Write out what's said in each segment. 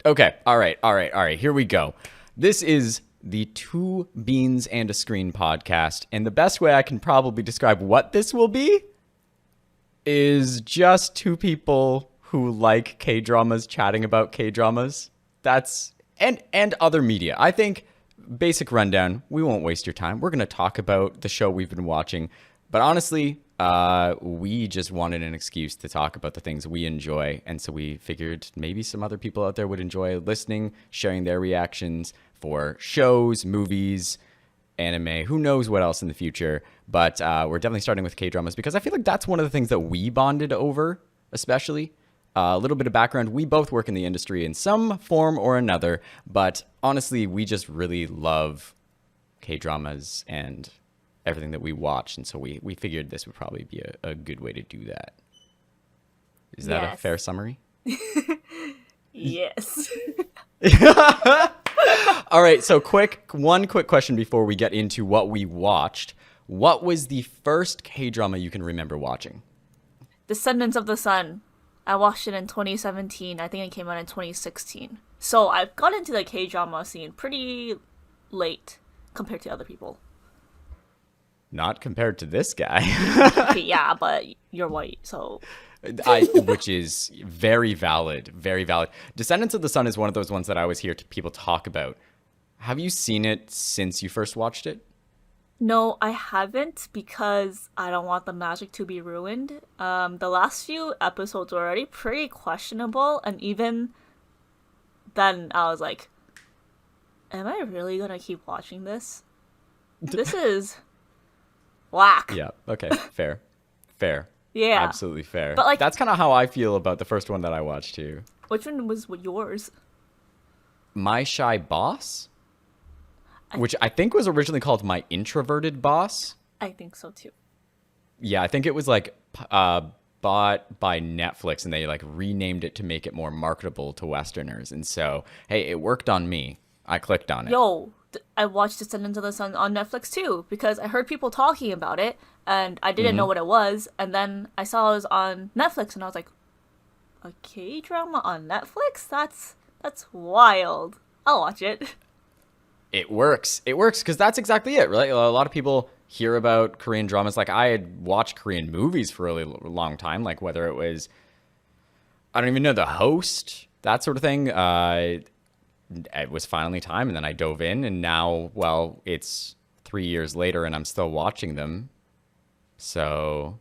Okay. All right. Here we go. This is the Two Beans and a Screen podcast. And the best way I can probably describe what this will be is just two people who like K-dramas chatting about K-dramas. And other media. I think, basic rundown, we won't waste your time. We're going to talk about the show we've been watching. But honestly, we just wanted an excuse to talk about the things we enjoy. And so we figured maybe some other people out there would enjoy listening, sharing their reactions for shows, movies, anime, who knows what else in the future. But we're definitely starting with K-dramas because I feel like that's one of the things that we bonded over, especially. A little bit of background, we both work in the industry in some form or another, but honestly, we just really love K-dramas and everything that we watch, and so we figured this would probably be a good way to do that. Is that a fair summary? Yes. All right, so one quick question before we get into what we watched. What was the first K-drama you can remember watching? Descendants of the Sun. I watched it in 2017. I think it came out in 2016. So I've got into the K-drama scene pretty late compared to other people. Not compared to this guy. Okay, yeah, but you're white, so... Which is very valid, very valid. Descendants of the Sun is one of those ones that I always hear people talk about. Have you seen it since you first watched it? No, I haven't because I don't want the magic to be ruined. The last few episodes were already pretty questionable, and even then I was like, am I really gonna keep watching this? This is whack. Yeah, okay, fair. Yeah. Absolutely fair. But that's kind of how I feel about the first one that I watched too. Which one was yours? My Shy Boss? Which I think was originally called My Introverted Boss. I think so too. Yeah, I think it was like bought by Netflix and they like renamed it to make it more marketable to Westerners. And so, hey, it worked on me. I clicked on it. Yo, I watched Descendants of the Sun on Netflix too because I heard people talking about it and I didn't know what it was. And then I saw it was on Netflix and I was like, a K-drama on Netflix? That's wild. I'll watch it. It works because that's exactly it, right? A lot of people hear about Korean dramas. Like I had watched Korean movies for a really long time, like whether it was, I don't even know, The Host, that sort of thing. It was finally time, and then I dove in, and now, well, it's 3 years later, and I'm still watching them. So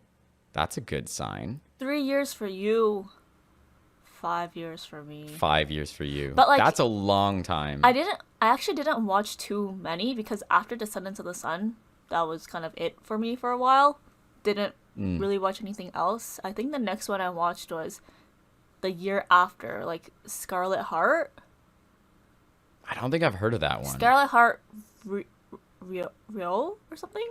that's a good sign. 3 years for you. 5 years for me. 5 years for you. But like, that's a long time. I actually didn't watch too many because after Descendants of the Sun, that was kind of it for me for a while. Didn't really watch anything else. I think the next one I watched was the year after, like Scarlet Heart. I don't think I've heard of that one. Scarlet Heart Rio or something?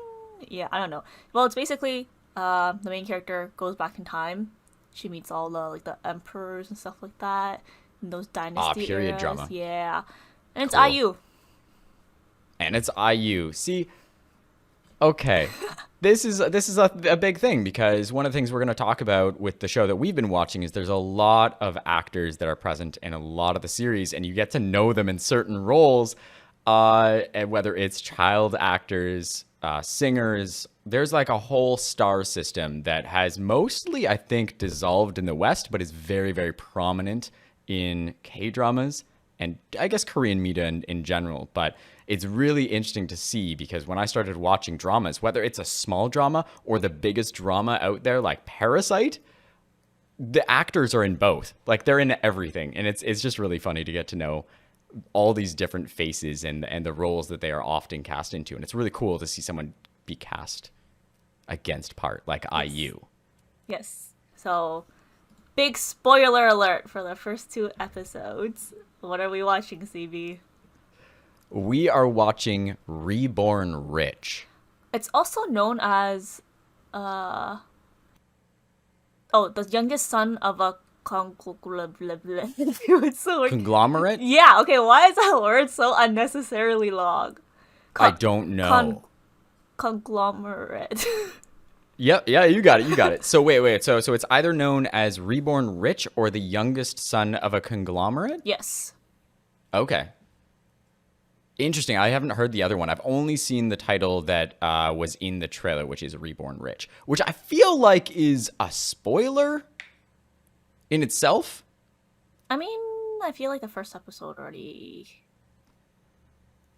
Yeah, I don't know. Well, it's basically the main character goes back in time. She meets all the emperors and stuff like that in those dynasty period eras. drama. Yeah, and it's Cool. IU. And it's IU. See, okay, this is a big thing because one of the things we're going to talk about with the show that we've been watching is there's a lot of actors that are present in a lot of the series, and you get to know them in certain roles, and whether it's child actors, singers. There's like a whole star system that has mostly, I think, dissolved in the West, but is very, very prominent in K-dramas and I guess Korean media in general. But it's really interesting to see because when I started watching dramas, whether it's a small drama or the biggest drama out there like Parasite, the actors are in both. Like they're in everything. And it's just really funny to get to know all these different faces and the roles that they are often cast into. And it's really cool to see someone be cast against part like IU. Yes. So, big spoiler alert for the first 2 episodes. What are we watching, CB? We are watching Reborn Rich. It's also known as the youngest son of a It's so Conglomerate? Yeah, okay, why is that word so unnecessarily long? I don't know. Conglomerate. Yeah, you got it. So wait. So it's either known as Reborn Rich or the youngest son of a conglomerate? Yes. Okay. Interesting. I haven't heard the other one. I've only seen the title that was in the trailer, which is Reborn Rich, which I feel like is a spoiler in itself. I mean, I feel like the first episode already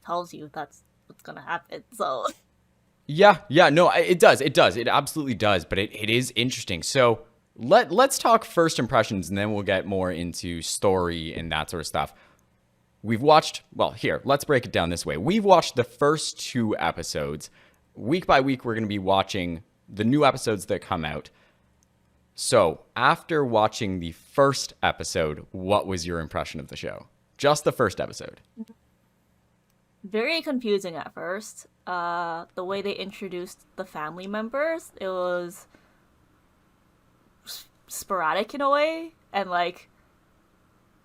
tells you that's what's gonna happen. So Yeah, no, it does. It absolutely does. But it is interesting. So let's talk first impressions, and then we'll get more into story and that sort of stuff. We've watched, well, here, let's break it down this way. We've watched the first 2 episodes. Week by week, we're going to be watching the new episodes that come out. So, after watching the first episode, what was your impression of the show? Just the first episode. very confusing at first. The way they introduced the family members, it was sporadic in a way, and like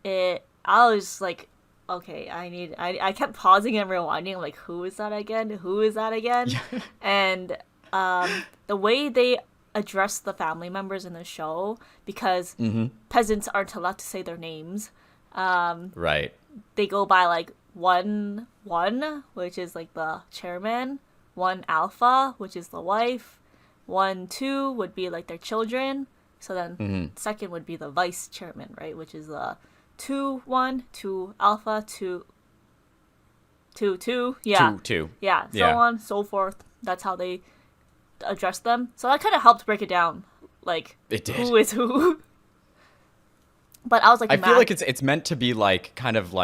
I was like, okay, I kept pausing and rewinding, like, who is that again? Who is that again? And the way they address the family members in the show, because peasants aren't allowed to say their names. Right. They go by like one, which is like the chairman, one alpha, which is the wife, 1, 2 would be like their children. So then second would be the vice chairman, right? Which is the 2, 1, 2 alpha, 2, 2. Yeah. 2. Yeah. So on, so forth. That's how they address them. So that kind of helped break it down. Like, it did. Who is who? But I was like, I feel like it's meant to be like kind of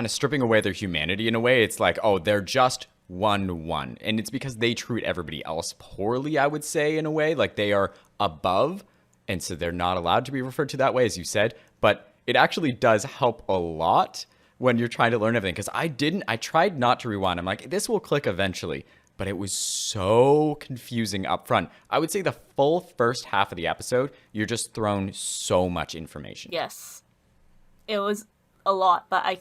stripping away their humanity in a way. It's like, oh, they're just 1, and it's because they treat everybody else poorly, I would say, in a way. Like, they are above, and so they're not allowed to be referred to that way, as you said. But it actually does help a lot when you're trying to learn everything, because I tried not to rewind. I'm like, this will click eventually, but it was so confusing up front. I would say the full first half of the episode, you're just thrown so much information. Yes, it was a lot, but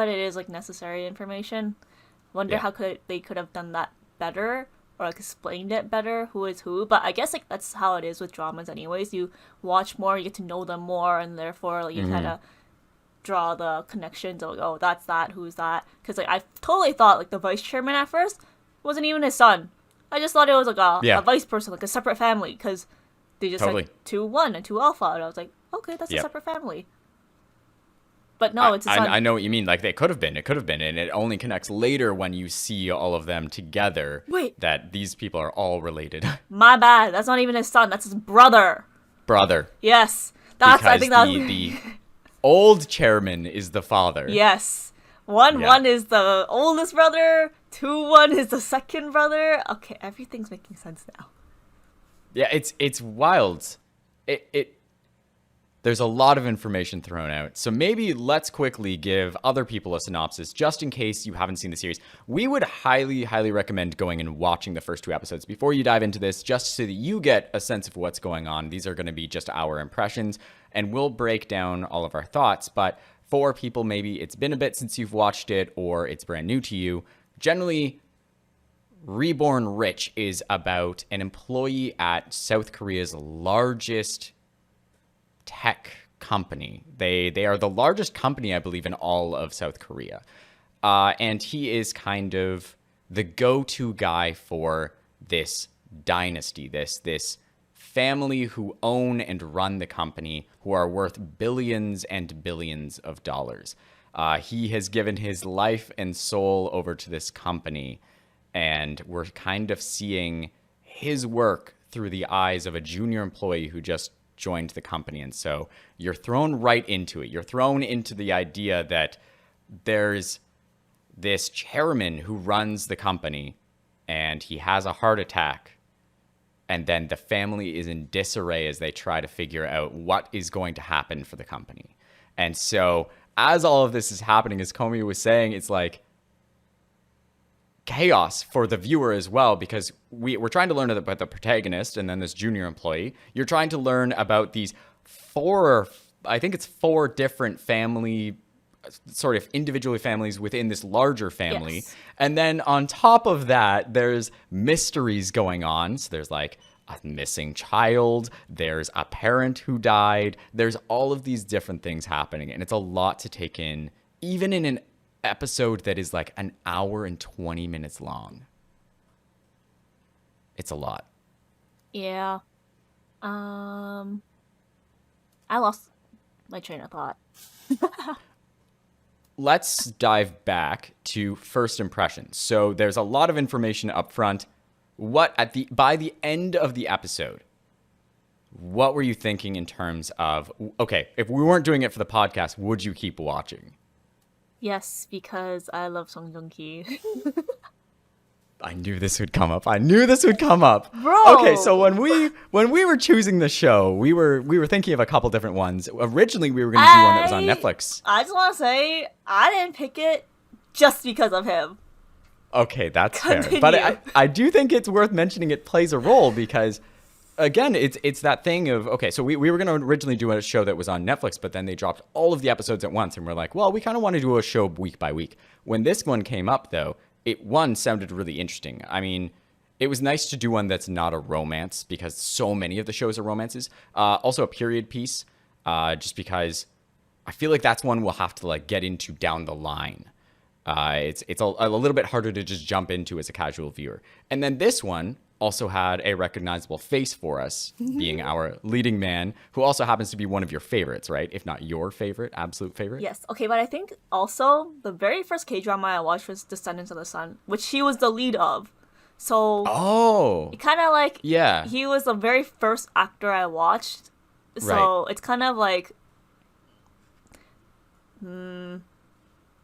it is like necessary information. Wonder how they could have done that better, or like explained it better, who is who. But I guess like that's how it is with dramas anyways. You watch more, you get to know them more, and therefore like you kind of draw the connections of like, oh, that's that, who's that. Because like I totally thought like the vice chairman at first wasn't even his son. I just thought it was like a vice person, like a separate family, because they just like 2, 1 and 2 alpha, and I was like, okay, that's a separate family. But no, it's his son. I know what you mean. Like, it could have been, and it only connects later when you see all of them together. Wait. That these people are all related. My bad. That's not even his son. That's his brother. Yes. I think that's the old chairman is the father. Yes. 1 is the oldest brother. 2, 1 is the second brother. Okay, everything's making sense now. Yeah, it's wild. There's a lot of information thrown out. So maybe let's quickly give other people a synopsis, just in case you haven't seen the series. We would highly, highly recommend going and watching the first 2 episodes before you dive into this, just so that you get a sense of what's going on. These are going to be just our impressions, and we'll break down all of our thoughts. But for people, maybe it's been a bit since you've watched it, or it's brand new to you, generally, Reborn Rich is about an employee at South Korea's largest tech company. They are the largest company, I believe, in all of South Korea. And he is kind of the go-to guy for this dynasty, this family who own and run the company, who are worth billions and billions of dollars. He has given his life and soul over to this company, and we're kind of seeing his work through the eyes of a junior employee who just joined the company. And so you're thrown right into it. You're thrown into the idea that there's this chairman who runs the company, and he has a heart attack, and then the family is in disarray as they try to figure out what is going to happen for the company. And so as all of this is happening, as Qomi was saying, it's like chaos for the viewer as well, because we're trying to learn about the protagonist and then this junior employee. You're trying to learn about these 4 different family, sort of individual families within this larger family. Yes. And then on top of that, there's mysteries going on. So there's like a missing child, there's a parent who died, there's all of these different things happening, and it's a lot to take in even in an episode that is like an hour and 20 minutes long, it's a lot. Yeah. I lost my train of thought. Let's dive back to first impressions. So there's a lot of information up front. By the end of the episode, what were you thinking in terms of, okay, if we weren't doing it for the podcast, would you keep watching? Yes, because I love Song Joong-ki. I knew this would come up. Bro. Okay, so when we were choosing the show, we were thinking of a couple different ones. Originally, we were going to do one that was on Netflix. I just want to say I didn't pick it just because of him. Okay, that's fair. But I do think it's worth mentioning it plays a role because, again, it's that thing of, okay, so we were going to originally do a show that was on Netflix, but then they dropped all of the episodes at once, and we're like, well, we kind of want to do a show week by week. When this one came up, though, it sounded really interesting. I mean, it was nice to do one that's not a romance because so many of the shows are romances. Also a period piece, just because I feel like that's one we'll have to like get into down the line. It's a little bit harder to just jump into as a casual viewer. And then this one also had a recognizable face for us, being our leading man, who also happens to be one of your favorites, right? If not your favorite, absolute favorite. Yes. Okay, but I think also the very first K-drama I watched was Descendants of the Sun, which he was the lead of. So it kind of like, yeah, he was the very first actor I watched. So It's kind of like, not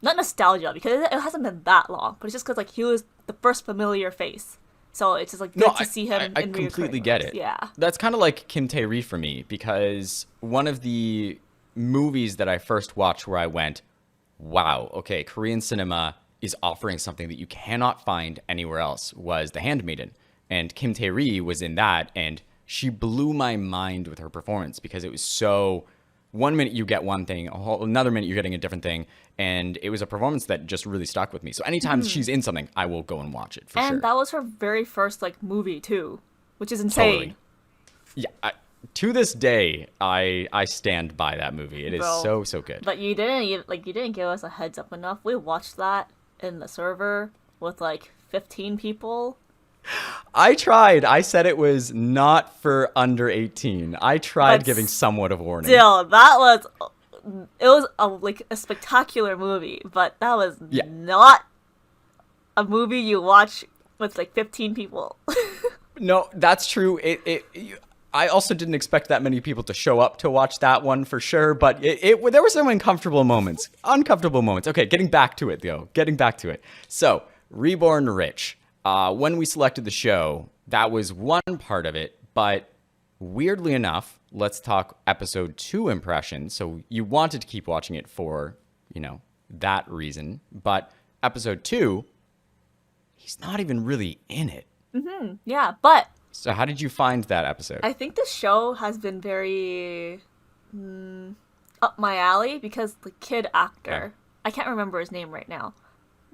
nostalgia because it hasn't been that long, but it's just because like he was the first familiar face. So it's just like good to see him. I completely get it. Yeah, that's kind of like Kim Tae-ri for me because one of the movies that I first watched where I went, wow, okay, Korean cinema is offering something that you cannot find anywhere else was The Handmaiden, and Kim Tae-ri was in that, and she blew my mind with her performance because it was so. One minute you get one thing, another minute you're getting a different thing, and it was a performance that just really stuck with me. So anytime she's in something, I will go and watch it for sure. And that was her very first like movie too, which is insane. Totally. Yeah, to this day, I stand by that movie. It is so good. But you didn't give us a heads up enough. We watched that in the server with like 15 people. I tried. I said it was not for under 18. I tried giving somewhat of warning. Still, it was a spectacular movie, but that was not a movie you watch with like 15 people. No, that's true. I also didn't expect that many people to show up to watch that one for sure, but there were some uncomfortable moments. Okay, getting back to it though. So, Reborn Rich. When we selected the show, that was one part of it, but weirdly enough, let's talk episode 2 impressions. So you wanted to keep watching it for, that reason, but episode 2, he's not even really in it. Mm-hmm. Yeah, but... So how did you find that episode? I think the show has been very up my alley because the kid actor, I can't remember his name right now,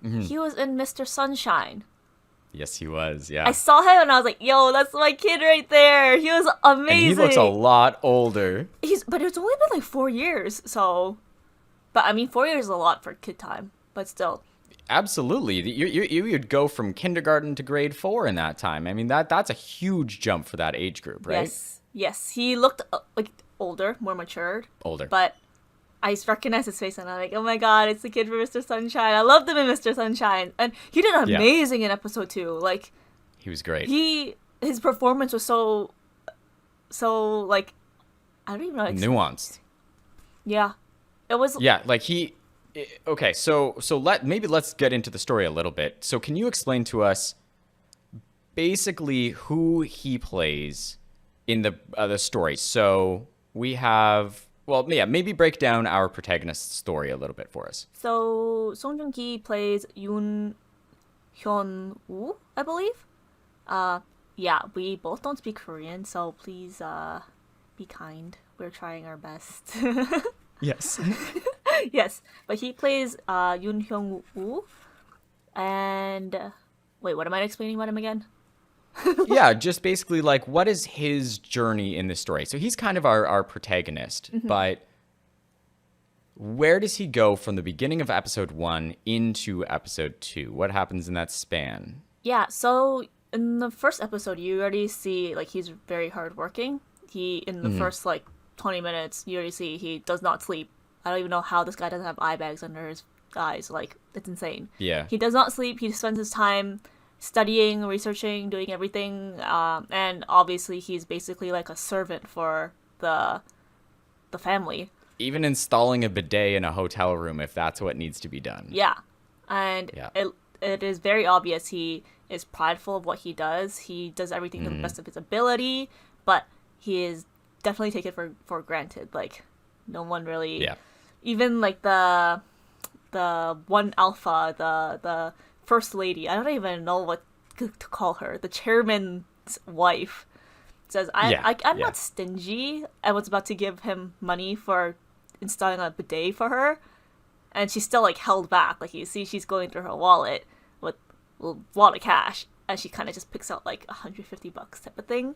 he was in Mr. Sunshine. Yes, he was, yeah. I saw him and I was like, yo, that's my kid right there. He was amazing. And he looks a lot older. But it's only been like 4 years, so... But I mean, 4 years is a lot for kid time, but still. Absolutely. You'd go from kindergarten to grade 4 in that time. I mean, that's a huge jump for that age group, right? Yes. He looked like older, more matured. Older. But I recognized his face and I'm like, oh my god, it's the kid from Mr. Sunshine. I loved him in Mr. Sunshine. And he did amazing in episode 2. Like, he was great. His performance was so like, I don't even know. Nuanced. Yeah. It was. Yeah, like okay, so let's get into the story a little bit. So can you explain to us basically who he plays in the story? So we have... Well, yeah, maybe break down our protagonist's story a little bit for us. So, Song Joong-ki plays Yoon Hyun-woo, I believe. Yeah, we both don't speak Korean, so please be kind. We're trying our best. Yes. Yes, but he plays Yoon Hyun-woo. And... Wait, what am I explaining about him again? Yeah, just basically like what is his journey in this story? So he's kind of our protagonist, but Where does he go from the beginning of episode 1 into episode 2? What happens in that span? Yeah, so in the first episode, you already see like he's very hardworking. He in the first like 20 minutes, you already see he does not sleep. I don't even know how this guy doesn't have eye bags under his eyes. Like it's insane. Yeah. He does not sleep. He spends his time studying, researching, doing everything, and obviously he's basically like a servant for the family. Even installing a bidet in a hotel room if that's what needs to be done. Yeah, and Yeah. it is very obvious he is prideful of what he does. He does everything to the best of his ability, but he is definitely taken for granted. Like no one really, Yeah. even like the one alpha, the first lady. I don't even know what to call her. The chairman's wife says, I'm Yeah. not stingy. I was about to give him money for installing a bidet for her, and she's still like held back. Like you see, she's going through her wallet with a lot of cash, and she kind of just picks out like $150 type of thing.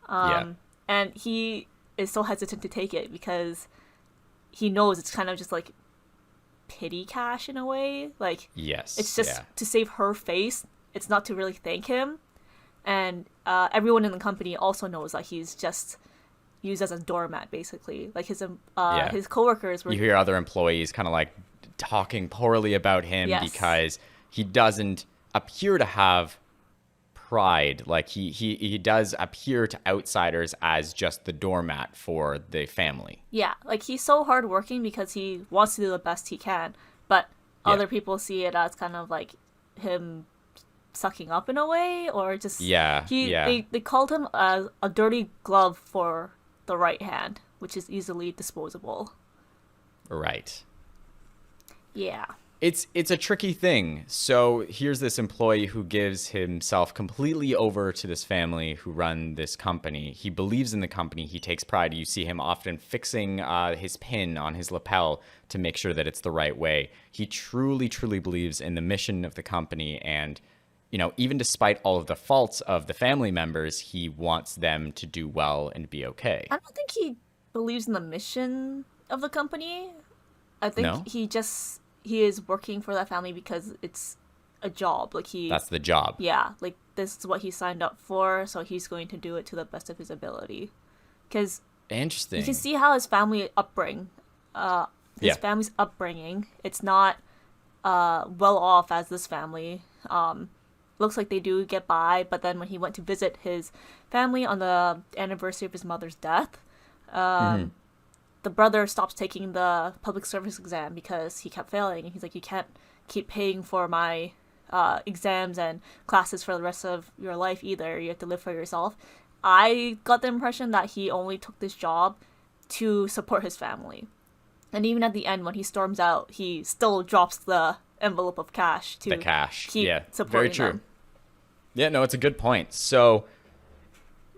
Yeah. And he is so hesitant to take it because he knows it's kind of just like pity cash in a way. Like Yes. it's just yeah. to save her face. It's not to really thank him. And everyone in the company also knows that he's just used as a doormat, basically. Like his coworkers were. You hear other employees kind of like talking poorly about him Yes. because he doesn't appear to have pride. Like he does appear to outsiders as just the doormat for the family. Yeah, like he's so hardworking because he wants to do the best he can, but Yeah. other people see it as kind of like him sucking up in a way, or just Yeah, yeah. They called him a dirty glove for the right hand, which is easily disposable. Right. Yeah. It's a tricky thing. So here's this employee who gives himself completely over to this family who run this company. He believes in the company. He takes pride. You see him often fixing his pin on his lapel to make sure that it's the right way. He truly, truly believes in the mission of the company. And, you know, even despite all of the faults of the family members, he wants them to do well and be okay. I don't think he believes in the mission of the company. I think No? he is working for that family because it's a job. Like That's the job. yeah, like this is what he signed up for, so he's going to do it to the best of his ability. Because Interesting. you can see how his family upbringing, Yeah. family's upbringing, it's not well off as this family. Looks like they do get by, but then when he went to visit his family on the anniversary of his mother's death, the brother stops taking the public service exam because he kept failing. And he's like, you can't keep paying for my exams and classes for the rest of your life either. You have to live for yourself. I got the impression that he only took this job to support his family. And even at the end, when he storms out, he still drops the envelope of cash to The cash. keep Yeah. supporting Very true. them. Yeah, no, it's a good point. So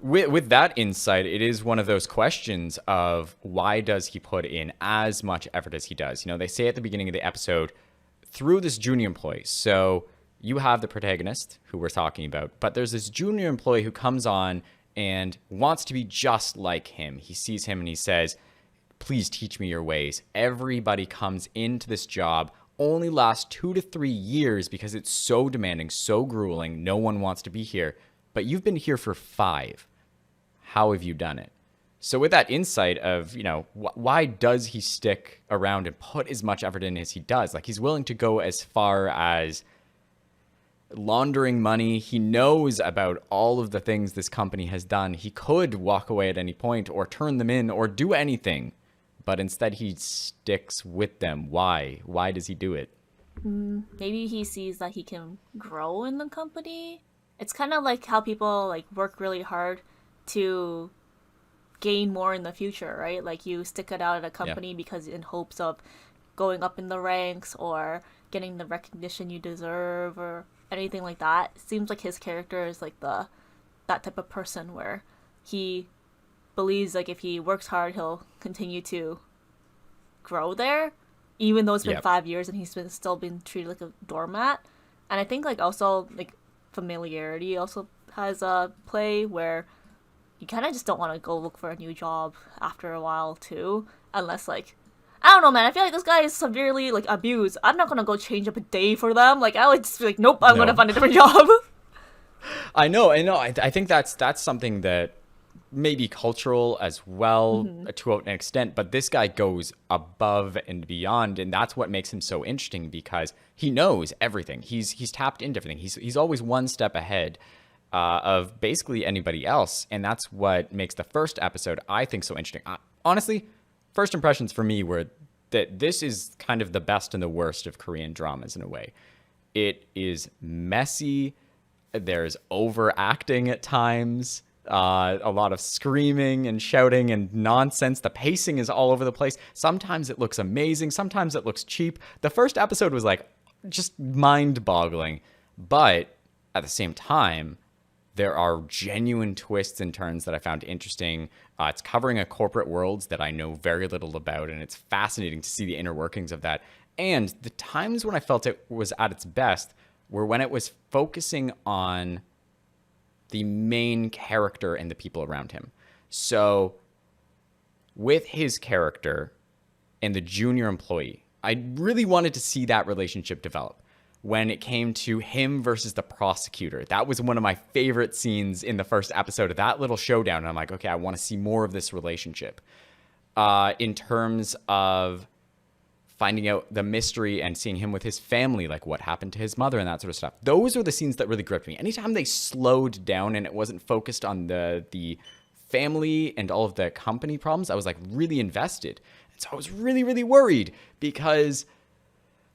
with that insight, it is one of those questions of why does he put in as much effort as he does? You know, they say at the beginning of the episode, through this junior employee. So you have the protagonist who we're talking about, but there's this junior employee who comes on and wants to be just like him. He sees him and he says, please teach me your ways. Everybody comes into this job, only lasts 2 to 3 years because it's so demanding, so grueling. No one wants to be here, but you've been here for 5. How have you done it? So with that insight of, you know, why does he stick around and put as much effort in as he does? Like he's willing to go as far as laundering money. He knows about all of the things this company has done. He could walk away at any point or turn them in or do anything, but instead he sticks with them. Why? Why does he do it? Maybe he sees that he can grow in the company. It's kind of like how people like work really hard to gain more in the future, right? Like you stick it out at a company because in hopes of going up in the ranks or getting the recognition you deserve or anything like that. It seems like his character is like that type of person where he believes like if he works hard, he'll continue to grow there, even though it's been 5 years and he's still been treated like a doormat. And I think like also like familiarity also has a play where you kind of just don't want to go look for a new job after a while too, unless like I don't know, man. I feel like this guy is severely like abused. I'm not gonna go change up a day for them. Like I would just be like, nope, I'm gonna find a different job. I know. I think that's something that may be cultural as well to an extent, but this guy goes above and beyond, and that's what makes him so interesting because he knows everything. He's tapped into everything. He's always one step ahead of basically anybody else, and that's what makes the first episode, I think, so interesting. Honestly, first impressions for me were that this is kind of the best and the worst of Korean dramas in a way. It is messy. There's overacting at times, a lot of screaming and shouting and nonsense. The pacing is all over the place. Sometimes it looks amazing. Sometimes it looks cheap. The first episode was like just mind-boggling. But at the same time, there are genuine twists and turns that I found interesting. It's covering a corporate world that I know very little about, and it's fascinating to see the inner workings of that. And the times when I felt it was at its best were when it was focusing on the main character and the people around him. So with his character and the junior employee, I really wanted to see that relationship develop. When it came to him versus the prosecutor, that was one of my favorite scenes in the first episode of that little showdown. And I'm like, okay, I want to see more of this relationship. In terms of finding out the mystery and seeing him with his family, like what happened to his mother and that sort of stuff. Those were the scenes that really gripped me. Anytime they slowed down and it wasn't focused on the family and all of the company problems, I was like really invested. And so I was really, really worried because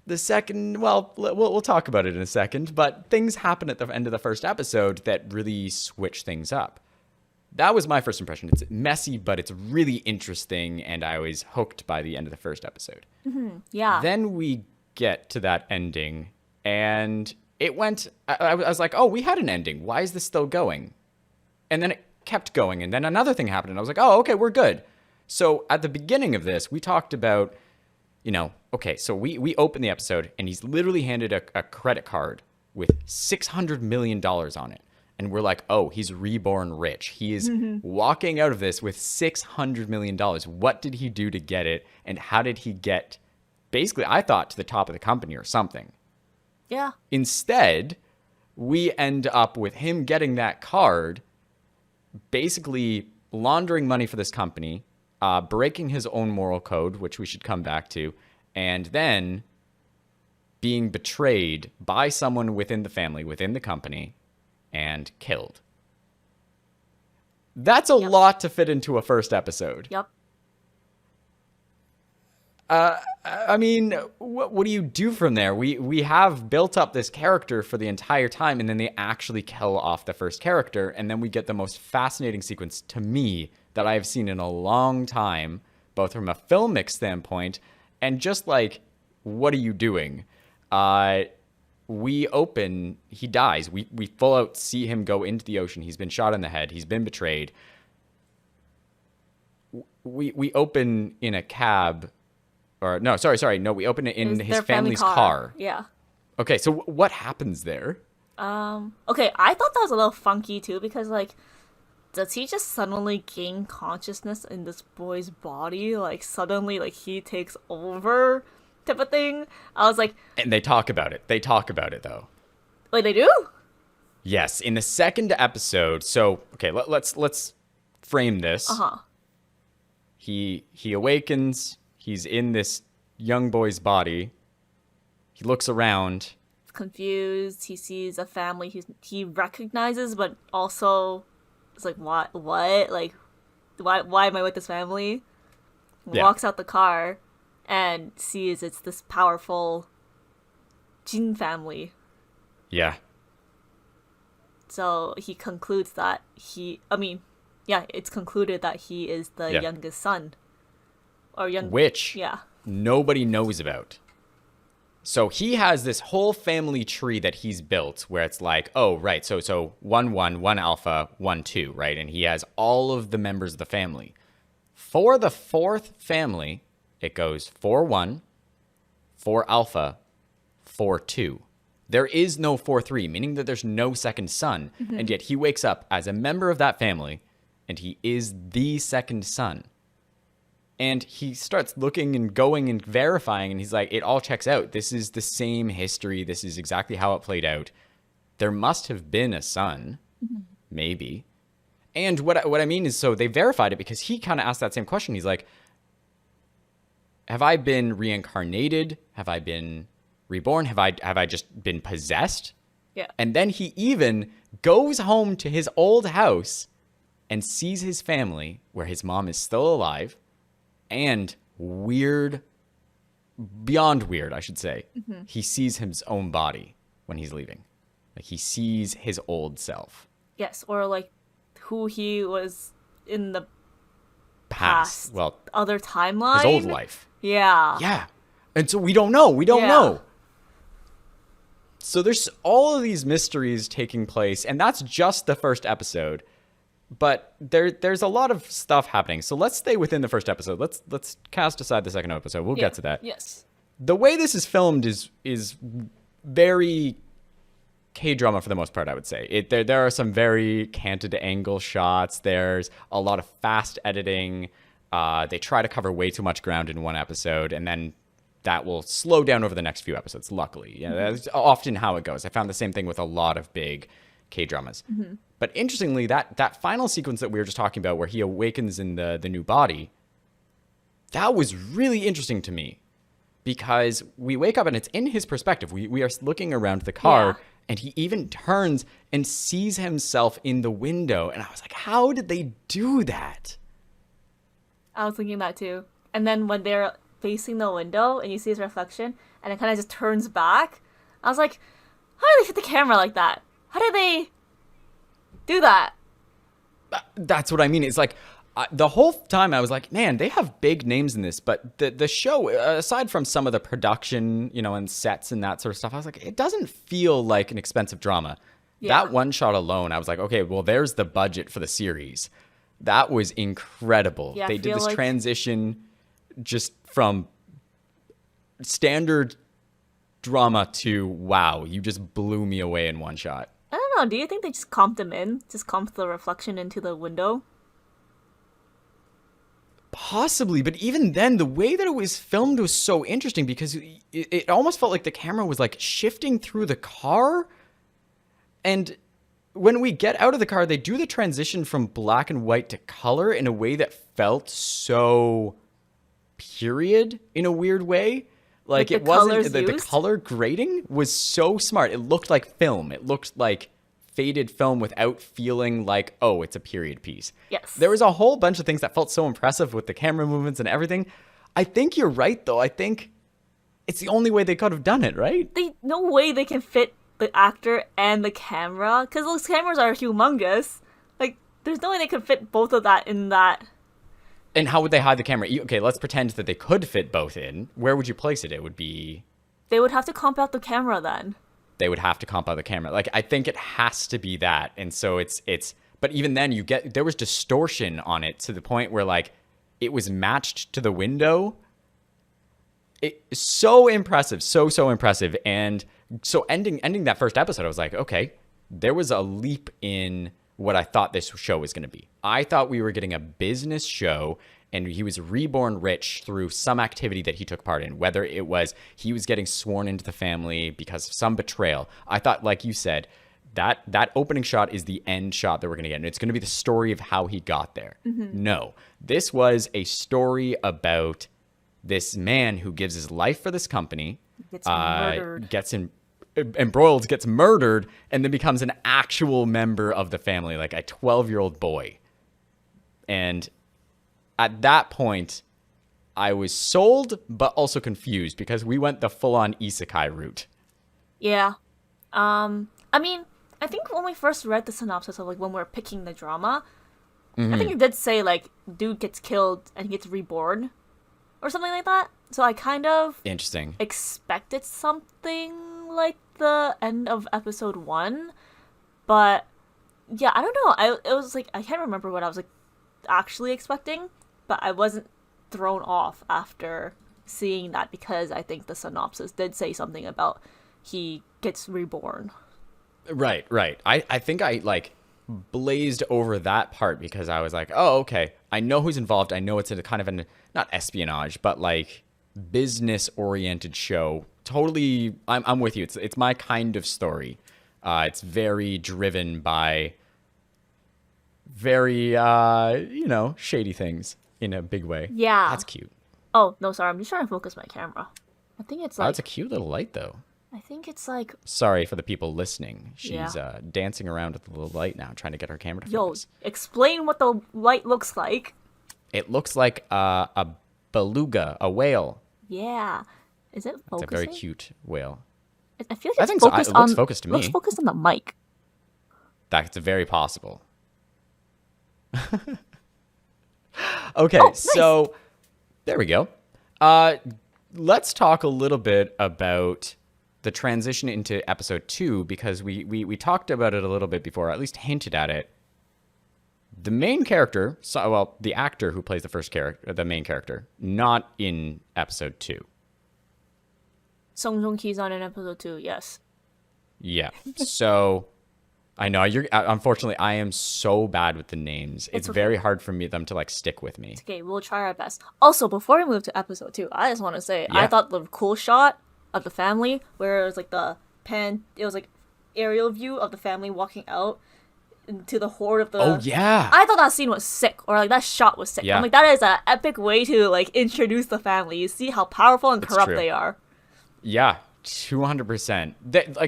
the second, well, we'll talk about it in a second, but things happen at the end of the first episode that really switch things up. That was my first impression. It's messy, but it's really interesting, and I was hooked by the end of the first episode. Yeah. Then we get to that ending, and it went... I was like, oh, we had an ending. Why is this still going? And then it kept going, and then another thing happened, and I was like, oh, okay, we're good. So at the beginning of this, we talked about, okay, so we open the episode, and he's literally handed a credit card with $600 million on it. And we're like, oh, he's reborn rich. He is walking out of this with $600 million. What did he do to get it? And how did he get, basically, I thought, to the top of the company or something? Yeah. Instead, we end up with him getting that card, basically laundering money for this company, breaking his own moral code, which we should come back to, and then being betrayed by someone within the family, within the company, and killed. That's a lot to fit into a first episode. Yep. I mean, what do you do from there? We have built up this character for the entire time, and then they actually kill off the first character, and then we get the most fascinating sequence to me that I have seen in a long time, both from a filmic standpoint and just like, what are you doing? We open, he dies. We full out see him go into the ocean. He's been shot in the head. He's been betrayed. We open in a cab, or no, sorry. No, we open it in his family's car. Yeah. Okay, so what happens there? Okay, I thought that was a little funky too because like, does he just suddenly gain consciousness in this boy's body? Like suddenly, like he takes over? Type of thing. I was like, and they talk about it. They talk about it though. Like they do? Yes, in the second episode. So okay, let's frame this. He awakens. He's in this young boy's body. He looks around. Confused. He sees a family he recognizes, but also it's like what? Like why am I with this family? Yeah. Walks out the car. And sees it's this powerful Jin family. Yeah. So he concludes that it's concluded that he is the youngest son. Which nobody knows about. So he has this whole family tree that he's built where it's like, oh, right, so 1 1, 1 alpha, 1 2, right? And he has all of the members of the family. For the fourth family, it goes 4 1, 4 alpha, 4 2. There is no 4 3, meaning that there's no second son. And yet he wakes up as a member of that family, and he is the second son. And he starts looking and going and verifying, and he's like, it all checks out. This is the same history. This is exactly how it played out. There must have been a son, maybe. And what I mean is, so they verified it because he kind of asked that same question. He's like, have I been reincarnated? Have I been reborn? Have I just been possessed? Yeah. And then he even goes home to his old house and sees his family, where his mom is still alive, and weird, beyond weird, I should say, he sees his own body when he's leaving. Like, he sees his old self. Yes, or like who he was in the Past. Well, other timeline. his old life. Yeah. Yeah. And so we don't know. We don't know. So there's all of these mysteries taking place, and that's just the first episode. But there's a lot of stuff happening. So let's stay within the first episode. Let's cast aside the second episode. We'll get to that. Yes. The way this is filmed is very K-drama for the most part, I would say. There are some very canted angle shots. There's a lot of fast editing. They try to cover way too much ground in one episode, and then that will slow down over the next few episodes, luckily. Yeah, that's often how it goes. I found the same thing with a lot of big K-dramas. But interestingly, that final sequence that we were just talking about, where he awakens in the new body, that was really interesting to me, because we wake up and it's in his perspective. We are looking around the car, and he even turns and sees himself in the window. And I was like, how did they do that? I was thinking that too. And then when they're facing the window and you see his reflection and it kind of just turns back, I was like, how did they fit the camera like that? How did they do that? That's what I mean. It's like, the whole time I was like, man, they have big names in this, but the show, aside from some of the production, and sets and that sort of stuff, I was like, it doesn't feel like an expensive drama. Yeah. That one shot alone, I was like, okay, well, there's the budget for the series. That was incredible. Yeah, they did this transition just from standard drama to, wow, you just blew me away in one shot. I don't know. Do you think they just comped him in? Just comped the reflection into the window? Possibly, but even then, the way that it was filmed was so interesting, because it almost felt like the camera was like shifting through the car. And when we get out of the car, they do the transition from black and white to color in a way that felt so period in a weird way. Like it wasn't the color grading was so smart. It looked like film. It looked like faded film without feeling like, oh, it's a period piece. Yes. There was a whole bunch of things that felt so impressive with the camera movements and everything. I think you're right, though. I think it's the only way they could have done it, right? No way they can fit the actor and the camera, because those cameras are humongous. Like, there's no way they could fit both of that in that. And how would they hide the camera? Okay, let's pretend that they could fit both in. Where would you place it? It would be... They would have to comp out the camera then. They would have to comp out the camera. Like, I think it has to be that. And so it's but even then there was distortion on it to the point where like it was matched to the window. So impressive. So impressive. And so ending that first episode, I was like, okay, there was a leap in what I thought this show was going to be. I thought we were getting a business show, and he was reborn rich through some activity that he took part in, whether it was he was getting sworn into the family because of some betrayal. I thought, like you said, that opening shot is the end shot that we're going to get, and it's going to be the story of how he got there. Mm-hmm. No, this was a story about this man who gives his life for this company, gets murdered, embroiled, gets murdered, and then becomes an actual member of the family, like a 12-year-old boy. And at that point, I was sold, but also confused, because we went the full-on isekai route. Yeah. I mean, I think when we first read the synopsis of, like, when we were picking the drama, I think it did say, like, dude gets killed and he gets reborn, or something like that. So I kind of... Interesting. ...expected something like the end of episode 1. But, yeah, I don't know. It was, like, I can't remember what I was, like, actually expecting, but I wasn't thrown off after seeing that, because I think the synopsis did say something about he gets reborn. Right. I think I, like, blazed over that part because I was like, oh, okay, I know who's involved. I know it's a kind of an, not espionage, but like business-oriented show. Totally, I'm with you. It's my kind of story. It's very driven by very, shady things in a big way. Yeah. That's cute. Oh, no, sorry. I'm just trying to focus my camera. I think it's Oh, like... it's a cute little light, though. I think it's like... Sorry for the people listening. She's Yeah. dancing around with the little light now, trying to get her camera to Yo, focus. explain what the light looks like. It looks like a beluga, a whale. Yeah. Is it focusing? It's a very cute whale. I feel like I it's think so. focused It looks on... focused to looks me. focused on the mic. That's very possible. Okay, nice. so there we go. Let's talk a little bit about the transition into episode 2 because we talked about it a little bit before, or at least hinted at it. The main character, the actor who plays the main character, not in episode 2. Song Joong Ki's on in episode 2, yes. Yeah. So I know unfortunately I am so bad with the names. It's okay. very hard for them to like stick with me. Okay, we'll try our best. Also, before we move to episode 2, I just want to say, Yeah. I thought the cool shot of the family, where it was like it was like aerial view of the family walking out into the horde of the... Oh yeah. I thought that scene was sick, or like that shot was sick. Yeah. I'm like, that is an epic way to like introduce the family. You see how powerful and corrupt true. they are. Yeah, 200%.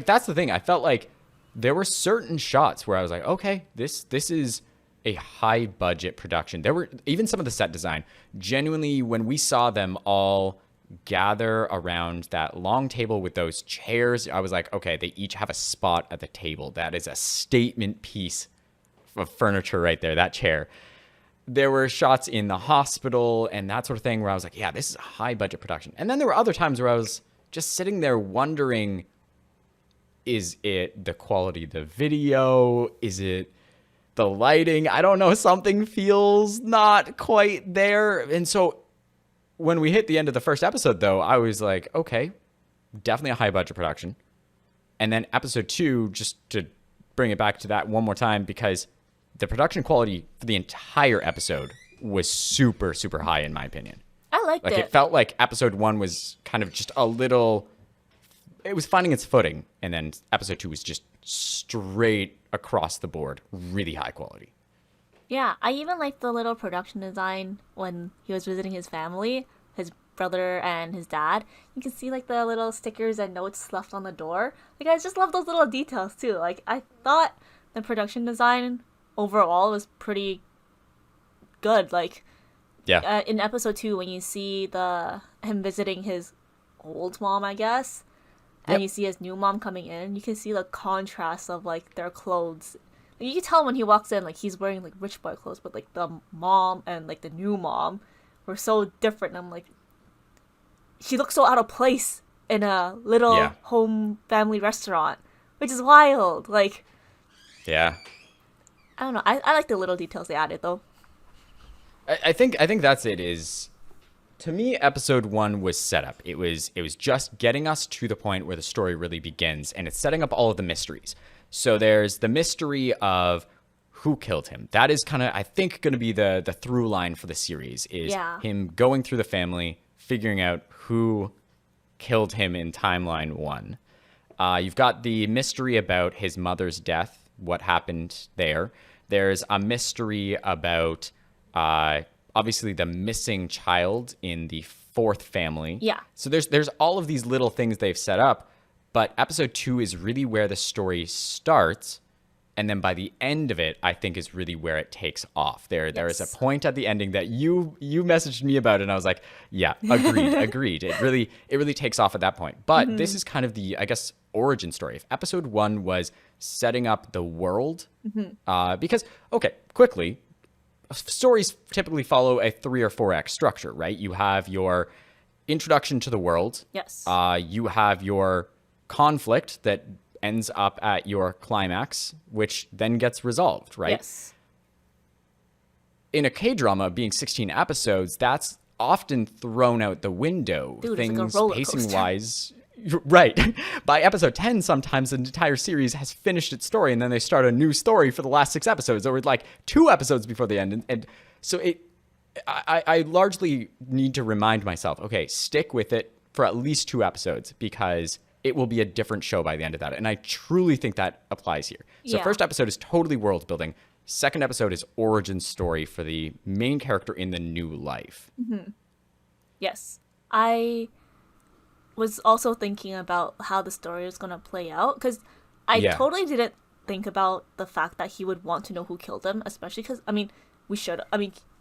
That's the thing. I felt like there were certain shots where I was like, okay, this is a high budget production. There were even some of the set design. Genuinely, when we saw them all gather around that long table with those chairs, I was like, okay, they each have a spot at the table. That is a statement piece of furniture right there, that chair. There were shots in the hospital and that sort of thing where I was like, yeah, this is a high budget production. And then there were other times where I was just sitting there wondering, is it the quality of the video? Is it the lighting? I don't know. Something feels not quite there. And so when we hit the end of the first episode, though, I was like, okay, definitely a high budget production. And then episode 2, just to bring it back to that one more time, because the production quality for the entire episode was super, super high, in my opinion. I liked Like, it. it felt like episode 1 was kind of just a little... It was finding its footing, and then episode 2 was just straight across the board, really high quality. Yeah, I even liked the little production design when he was visiting his family, his brother and his dad. You can see like the little stickers and notes left on the door. Like, I just love those little details too. Like, I thought the production design overall was pretty good. Like, Yeah. in episode 2, when you see him visiting his old mom, I guess, and Yep. you see his new mom coming in, you can see the contrast of like their clothes. Like, you can tell when he walks in, like, he's wearing like rich boy clothes, but like the mom and like the new mom were so different. And I'm like, she looks so out of place in a little home family restaurant, which is wild. Like, Yeah. I don't know. I like the little details they added though. I think that's it. Is, to me, episode 1 was setup. It was just getting us to the point where the story really begins, and it's setting up all of the mysteries. So there's the mystery of who killed him. That is kind of, I think, going to be the through line for the series, is him going through the family, figuring out who killed him in timeline 1. You've got the mystery about his mother's death, what happened there. There's a mystery about obviously the missing child in the 4th family. Yeah. So there's all of these little things they've set up, but episode 2 is really where the story starts, and then by the end of it, I think is really where it takes off. There is a point at the ending that you messaged me about, and I was like, yeah, agreed. It really takes off at that point. But this is kind of the, I guess, origin story. If episode 1 was setting up the world, because, okay, quickly, stories typically follow a 3 or 4 act structure, right? You have your introduction to the world. Yes. You have your conflict that ends up at your climax, which then gets resolved, right? Yes. In a K-drama, being 16 episodes, that's often thrown out the window. Dude, it's like a Things roller pacing coaster. wise, Right. By episode 10, sometimes an entire series has finished its story, and then they start a new story for the last 6 episodes, or like 2 episodes before the end. And so I largely need to remind myself, okay, stick with it for at least 2 episodes, because it will be a different show by the end of that. And I truly think that applies here. So Yeah. first episode is totally world building. Second episode is origin story for the main character in the new life. Yes. I was also thinking about how the story is going to play out, because I Yeah. totally didn't think about the fact that he would want to know who killed him, especially because, I mean,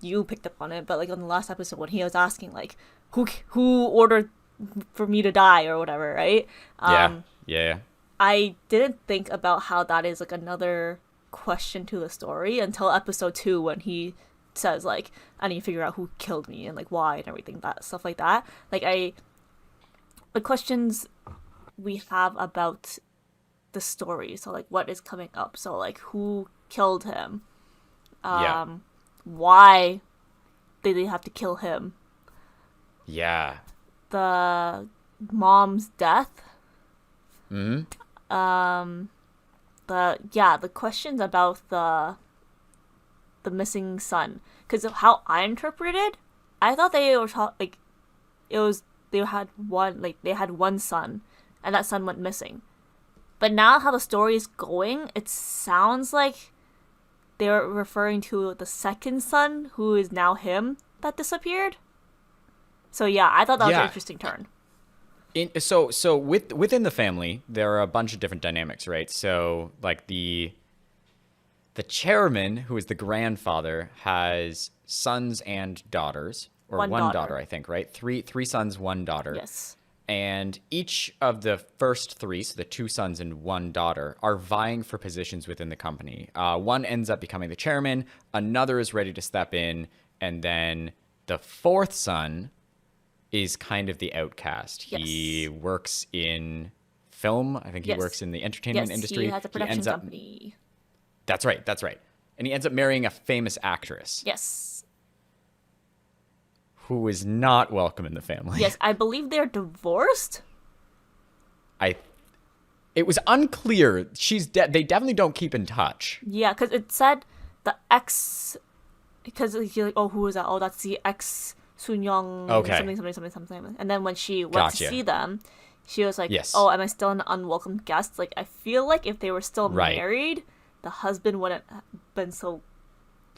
you picked up on it, but like on the last episode when he was asking like, who ordered for me to die or whatever, right? Yeah. I didn't think about how that is like another question to the story until episode 2, when he says like, I need to figure out who killed me and like why and everything, that stuff like that. Like the questions we have about the story, so like what is coming up, so like who killed him, why did they have to kill him, Yeah. the mom's death, the questions about the missing son, because of how I interpreted, I thought they were like it was they had one son, and that son went missing. But now how the story is going, it sounds like they're referring to the second son, who is now him, that disappeared. So yeah, I thought that was an interesting turn. So within the family, there are a bunch of different dynamics, right? So like the chairman, who is the grandfather, has sons and daughters, or one daughter, I think, right? Three sons, one daughter. Yes. And each of the first 3, so the 2 sons and 1 daughter, are vying for positions within the company. One ends up becoming the chairman, another is ready to step in, and then the 4th son is kind of the outcast. Yes. He works in film. I think he works in the entertainment industry. He has a production company. That's right. And he ends up marrying a famous actress. Yes. Who is not welcome in the family. Yes, I believe they're divorced. It was unclear. They definitely don't keep in touch. Yeah, because it said the ex, because he's like, oh, who is that? Oh, that's the ex Sun Young. Okay. Something. And then when she went to see them, she was like, Yes. oh, am I still an unwelcome guest? Like, I feel like if they were still married, the husband wouldn't have been so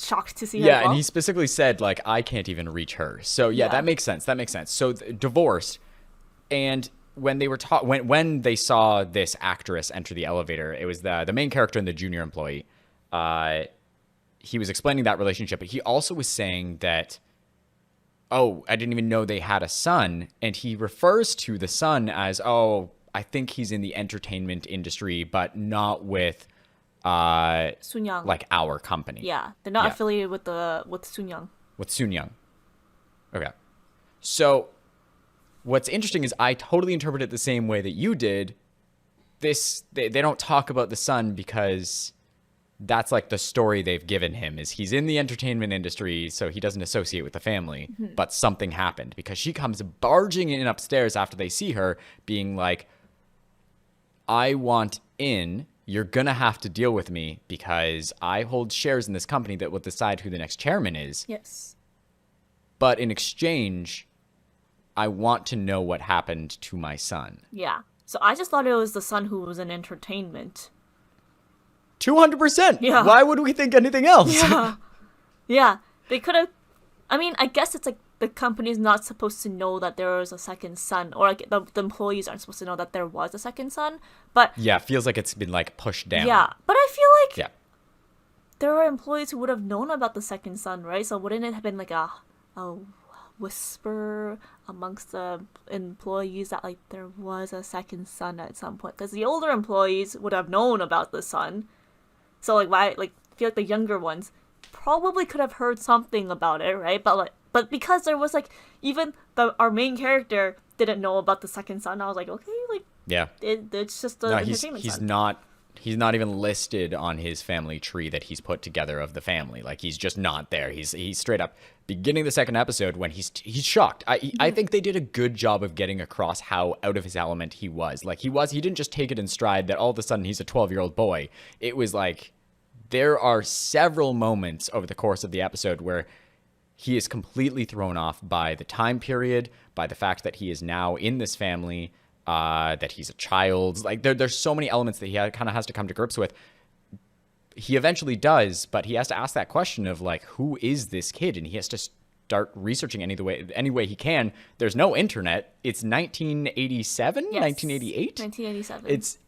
shocked to see her. Yeah, and he specifically said, like, I can't even reach her. So yeah, that makes sense. So divorced. And when they were when they saw this actress enter the elevator, it was the main character and the junior employee. He was explaining that relationship, but he also was saying that, oh, I didn't even know they had a son. And he refers to the son as, oh, I think he's in the entertainment industry, but not with Sun Young, like our company. Yeah, they're not affiliated with Sun Young. With Sun Young. Okay. So what's interesting is I totally interpret it the same way that you did. They don't talk about the son because that's like the story they've given him, is he's in the entertainment industry, so he doesn't associate with the family. But something happened, because she comes barging in upstairs after they see her, being like, I want in. You're going to have to deal with me because I hold shares in this company that will decide who the next chairman is. Yes. But in exchange, I want to know what happened to my son. Yeah. So I just thought it was the son who was in entertainment. 200%. Yeah. Why would we think anything else? Yeah. Yeah. They could have. I mean, I guess it's like the company's not supposed to know that there was a second son, or like the employees aren't supposed to know that there was a second son. But Yeah, it feels like it's been like pushed down. yeah, but I feel like Yeah. there were employees who would have known about the second son, right? So wouldn't it have been like a whisper amongst the employees that like there was a second son at some point? Because the older employees would have known about the son. So like why, like, I feel like the younger ones probably could have heard something about it, right? But because there was like, even our main character didn't know about the second son, I was like, okay, like, Yeah. it's just the No, entertainment he's son. He's not even listed on his family tree that he's put together of the family. Like, he's just not there. He's straight up beginning the second episode when he's shocked. I think they did a good job of getting across how out of his element he was. Like, he didn't just take it in stride that all of a sudden he's a 12-year-old boy. It was like there are several moments over the course of the episode where he is completely thrown off by the time period, by the fact that he is now in this family, that he's a child. Like, there's so many elements that he kind of has to come to grips with. He eventually does, but he has to ask that question of, like, who is this kid? And he has to start researching any way he can. There's no internet. It's 1987, Yes. 1988? 1987. It's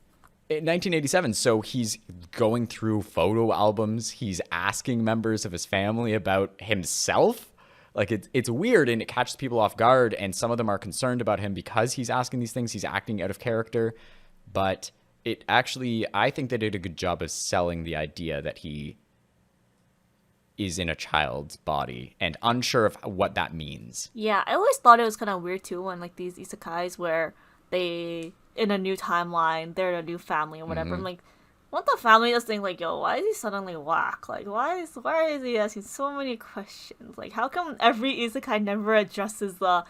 1987, so he's going through photo albums. He's asking members of his family about himself. Like, it's weird, and it catches people off guard, and some of them are concerned about him because he's asking these things. He's acting out of character. But it actually, I think they did a good job of selling the idea that he is in a child's body and unsure of what that means. Yeah, I always thought it was kind of weird too when like these isekais where they in a new timeline, they're in a new family or whatever. I'm like, what the family just think like, yo, why is he suddenly whack? Like, why is he asking so many questions? Like, how come every isekai never addresses the,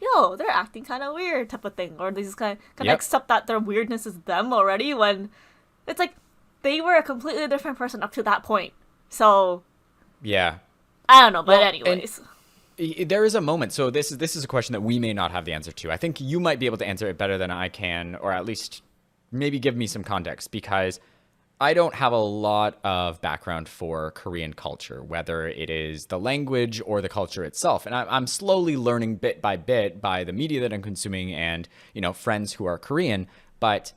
yo, they're acting kind of weird type of thing, or they just kind of accept that their weirdness is them already when it's like they were a completely different person up to that point. So yeah, I don't know, but Well, anyways. there is a moment. So this is a question that we may not have the answer to. I think you might be able to answer it better than I can, or at least maybe give me some context, because I don't have a lot of background for Korean culture, whether it is the language or the culture itself. And I'm slowly learning bit by bit by the media that I'm consuming and, friends who are Korean. But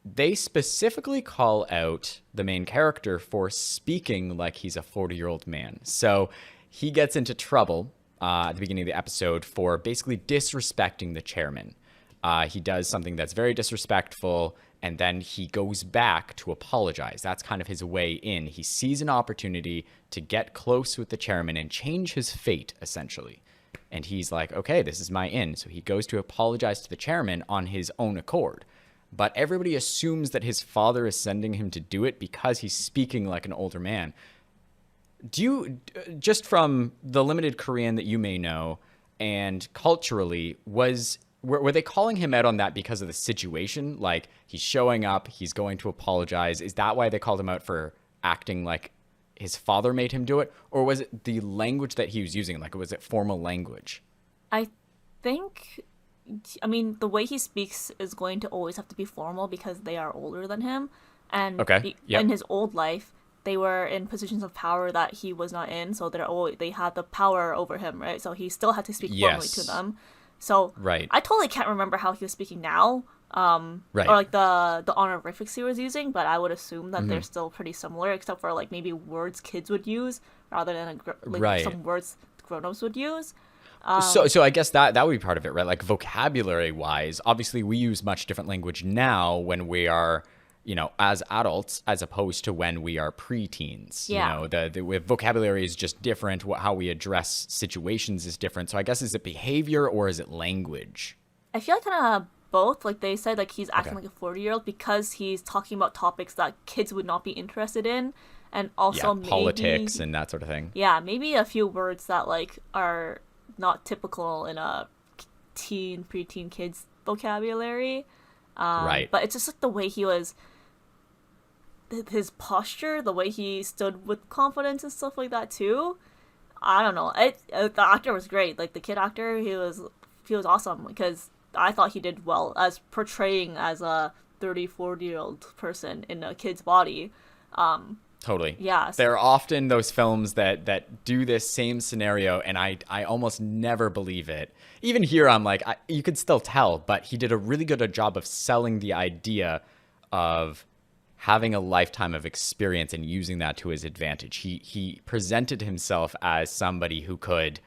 they specifically call out the main character for speaking like he's a 40-year-old man. So he gets into trouble at the beginning of the episode for basically disrespecting the chairman. He does something that's very disrespectful, and then he goes back to apologize. That's kind of his way in. He sees an opportunity to get close with the chairman and change his fate, essentially. And he's like, okay, this is my in. So he goes to apologize to the chairman on his own accord. But everybody assumes that his father is sending him to do it because he's speaking like an older man. Do you, just from the limited Korean that you may know, and culturally, were they calling him out on that because of the situation? Like, he's showing up, he's going to apologize. Is that why they called him out for acting like his father made him do it? Or was it the language that he was using? Like, was it formal language? I think, the way he speaks is going to always have to be formal because they are older than him. And in his old life, they were in positions of power that he was not in. So they had the power over him, right? So he still had to speak formally to them. So I totally can't remember how he was speaking now, or like the honorifics he was using, but I would assume that they're still pretty similar, except for like maybe words kids would use rather than some words grown-ups would use. So I guess that would be part of it, right? Like, vocabulary wise, obviously we use much different language now when we are, as adults, as opposed to when we are preteens. Yeah. The vocabulary is just different. How we address situations is different. So I guess, is it behavior or is it language? I feel like kind of both. Like, they said like he's acting like a 40-year-old because he's talking about topics that kids would not be interested in, and also maybe politics and that sort of thing. Yeah, maybe a few words that like are not typical in a preteen kids vocabulary. But it's just like the way he was, his posture, the way he stood with confidence and stuff like that too. I don't know. The actor was great. Like, the kid actor, he was awesome because I thought he did well as portraying as a 40-year-old person in a kid's body. Totally. Yeah. There are often those films that do this same scenario, and I almost never believe it. Even here, I'm like, you could still tell, but he did a really good job of selling the idea of having a lifetime of experience and using that to his advantage. He presented himself as somebody who could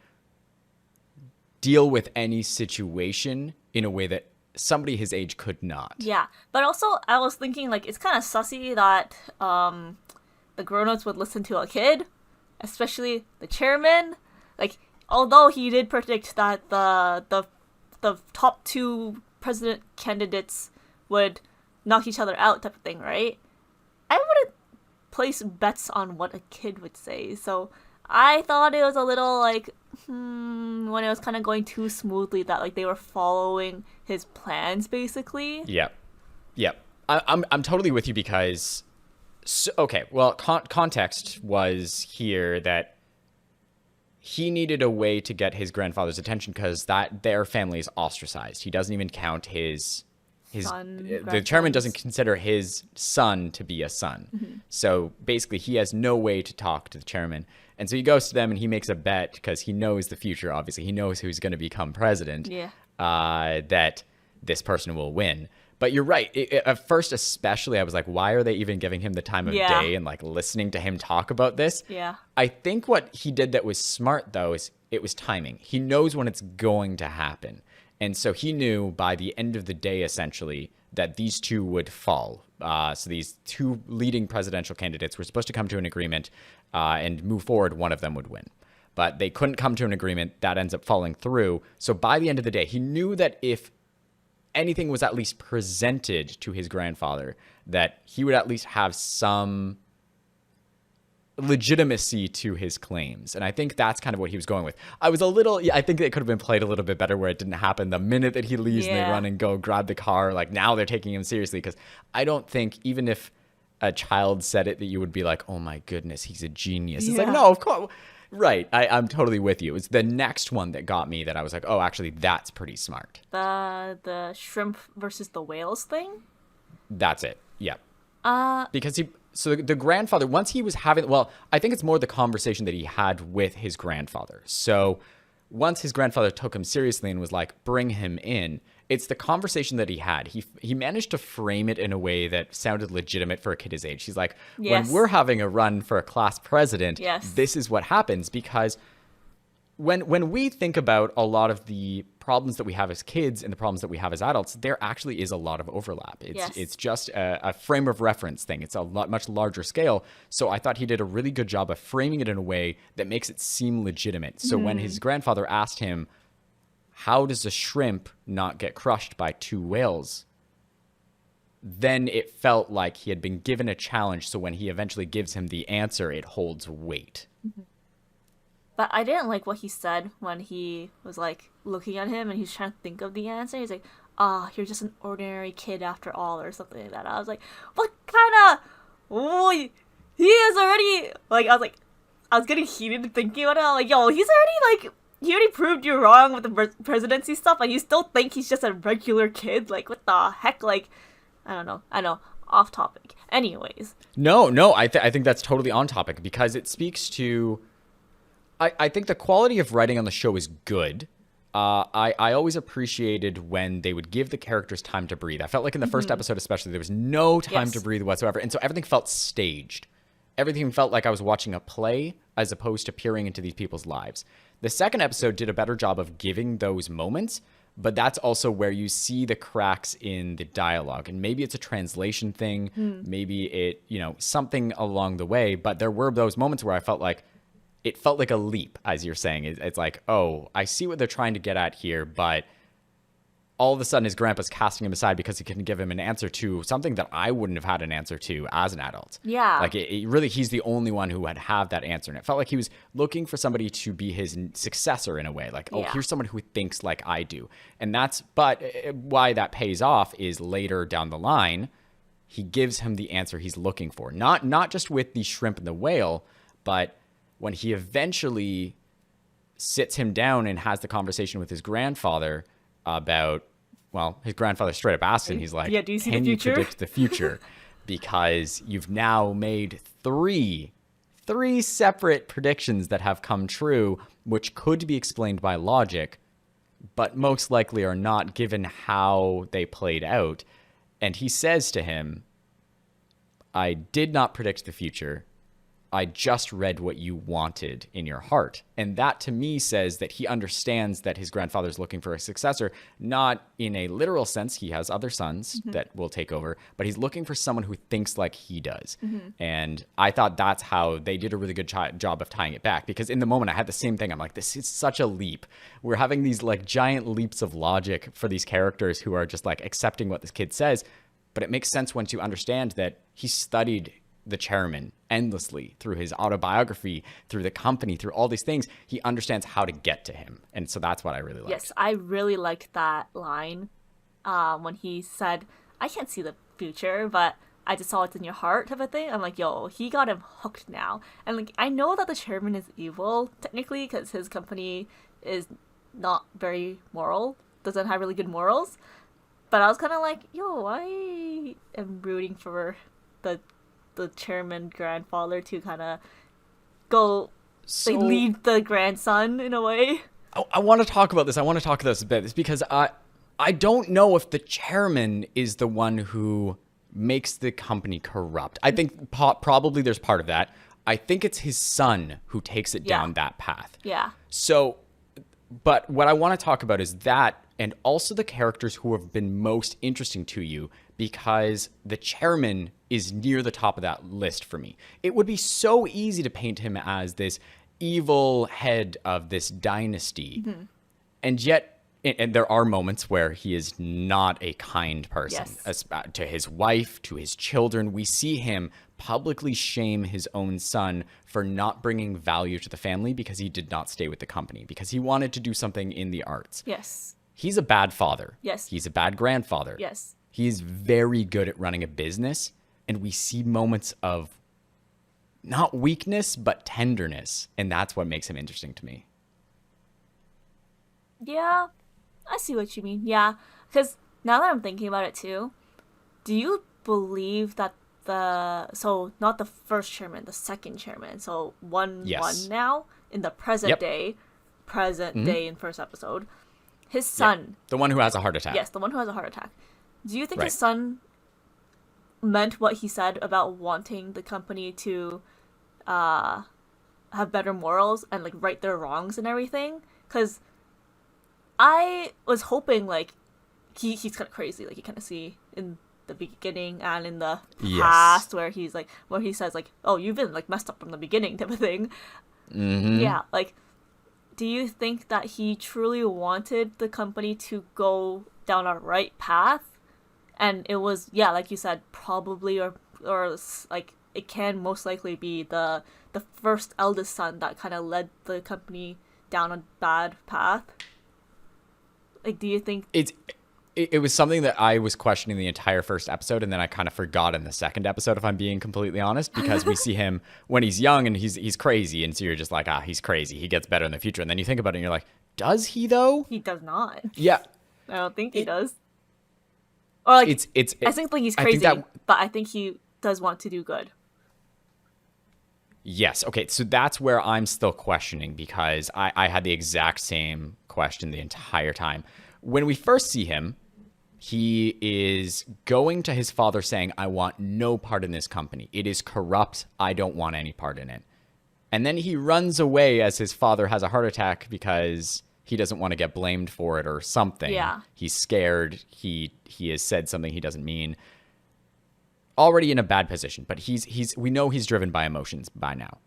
deal with any situation in a way that somebody his age could not. Yeah, but also I was thinking, like, it's kind of sussy that the grown-ups would listen to a kid, especially the chairman. Like, although he did predict that the top two president candidates would knock each other out type of thing, right? I wouldn't place bets on what a kid would say. So I thought it was a little like, when it was kind of going too smoothly that like they were following his plans basically. Yep. I'm totally with you because, okay, well, context was here that he needed a way to get his grandfather's attention because that their family is ostracized. He doesn't even count his the chairman doesn't consider his son to be a son. Mm-hmm. So basically he has no way to talk to the chairman. And so he goes to them and he makes a bet because he knows the future, obviously. He knows who's going to become president, that this person will win. But you're right. At first, especially, I was like, why are they even giving him the time of day and like listening to him talk about this? Yeah. I think what he did that was smart, though, is it was timing. He knows when it's going to happen. And so he knew by the end of the day, essentially, that these two would fall. So these two leading presidential candidates were supposed to come to an agreement and move forward. One of them would win. But they couldn't come to an agreement. That ends up falling through. So by the end of the day, he knew that if anything was at least presented to his grandfather, that he would at least have some legitimacy to his claims. And I think that's kind of what he was going with. I think it could have been played a little bit better where it didn't happen the minute that he leaves and they run and go grab the car. Like now they're taking him seriously, because I don't think even if a child said it that you would be like, oh my goodness, he's a genius. It's like, no, of course. Right. I'm totally with you. It's the next one that got me that I was like, oh, actually, that's pretty smart. The shrimp versus the whales thing? That's it. Yeah. Because the grandfather, once he was having, well, I think it's more the conversation that he had with his grandfather. So once his grandfather took him seriously and was like, bring him in, it's the conversation that he had. He managed to frame it in a way that sounded legitimate for a kid his age. He's like, when we're having a run for a class president, this is what happens. Because when we think about a lot of the problems that we have as kids and the problems that we have as adults, there actually is a lot of overlap. It's just a frame of reference thing. It's a much larger scale. So I thought he did a really good job of framing it in a way that makes it seem legitimate. So when his grandfather asked him, how does a shrimp not get crushed by two whales? Then it felt like he had been given a challenge. So when he eventually gives him the answer, it holds weight. Mm-hmm. But I didn't like what he said when he was like looking at him and he's trying to think of the answer. He's like, you're just an ordinary kid after all, or something like that. I was like, what kind of... Oh, he is already... Like, I was getting heated thinking about it. I'm like, yo, he's already like... He already proved you wrong with the presidency stuff, and you still think he's just a regular kid? Like, what the heck? Like, I don't know. I know. Off topic. Anyways. No, I think that's totally on topic, because it speaks to... I think the quality of writing on the show is good. I always appreciated when they would give the characters time to breathe. I felt like in the first episode especially, there was no time to breathe whatsoever. And so everything felt staged. Everything felt like I was watching a play as opposed to peering into these people's lives. The second episode did a better job of giving those moments, but that's also where you see the cracks in the dialogue. And maybe it's a translation thing, maybe it, something along the way, but there were those moments where I felt like it felt like a leap, as you're saying. It's like, oh, I see what they're trying to get at here, but all of a sudden his grandpa's casting him aside because he couldn't give him an answer to something that I wouldn't have had an answer to as an adult. Yeah. Like, it really, he's the only one who would have that answer. And it felt like he was looking for somebody to be his successor in a way. Like, here's someone who thinks like I do. And but why that pays off is later down the line, he gives him the answer he's looking for. Not just with the shrimp and the whale, but when he eventually sits him down and has the conversation with his grandfather about, well, his grandfather straight up asks him, he's like, do you see can the you future? predict the future? Because you've now made three separate predictions that have come true, which could be explained by logic, but most likely are not, given how they played out. And he says to him, I did not predict the future. I just read what you wanted in your heart. And that to me says that he understands that his grandfather's looking for a successor, not in a literal sense. He has other sons that will take over, but he's looking for someone who thinks like he does. And I thought that's how they did a really good job of tying it back, because in the moment I had the same thing. I'm like, this is such a leap. We're having these like giant leaps of logic for these characters who are just like accepting what this kid says. But it makes sense once you understand that he studied the chairman endlessly through his autobiography, through the company, through all these things. He understands how to get to him. And so that's what I really like. Yes, I really liked that line when he said, I can't see the future, but I just saw what's in your heart type of thing. I'm like, yo, he got him hooked now. And like, I know that the chairman is evil, technically, because his company is not very moral, doesn't have really good morals. But I was kind of like, yo, I am rooting for the chairman grandfather to kind of go like, lead the grandson in a way. I want to talk about this. I want to talk about this a bit. It's because I don't know if the chairman is the one who makes the company corrupt. I think probably there's part of that. I think it's his son who takes it down that path. Yeah. So, but what I want to talk about is that, and also the characters who have been most interesting to you, because the chairman is near the top of that list for me. It would be so easy to paint him as this evil head of this dynasty. Mm-hmm. And yet, and there are moments where he is not a kind person. Yes. To his wife, to his children. We see him publicly shame his own son for not bringing value to the family because he did not stay with the company, because he wanted to do something in the arts. Yes. He's a bad father. Yes. He's a bad grandfather. Yes. He's very good at running a business, and we see moments of not weakness, but tenderness, and that's what makes him interesting to me. Yeah, I see what you mean. Yeah, because now that I'm thinking about it too, do you believe that not the first chairman, the second chairman, so one now in the present day in first episode, his son, the one who has a heart attack. Yes, the one who has a heart attack. Do you think his son meant what he said about wanting the company to have better morals and like right their wrongs and everything? Because I was hoping like he's kind of crazy, like you kind of see in the beginning and in the past where he says like, oh, you've been like messed up from the beginning type of thing. Mm-hmm. Yeah, like, do you think that he truly wanted the company to go down a right path? And it was, like you said, probably or like it can most likely be the first eldest son that kind of led the company down a bad path. Like, do you think it was something that I was questioning the entire first episode, and then I kind of forgot in the second episode, if I'm being completely honest, because we see him when he's young and he's crazy, and so you're just like, he's crazy. He gets better in the future, and then you think about it, and you're like, does he though? He does not. Yeah, I don't think he does. Or like, I think like he's crazy, but I think he does want to do good. Yes. Okay. So that's where I'm still questioning, because I had the exact same question the entire time. When we first see him, he is going to his father saying, I want no part in this company. It is corrupt. I don't want any part in it. And then he runs away as his father has a heart attack because he doesn't want to get blamed for it or something. Yeah. He's scared. He has said something he doesn't mean. Already in a bad position, but we know he's driven by emotions by now.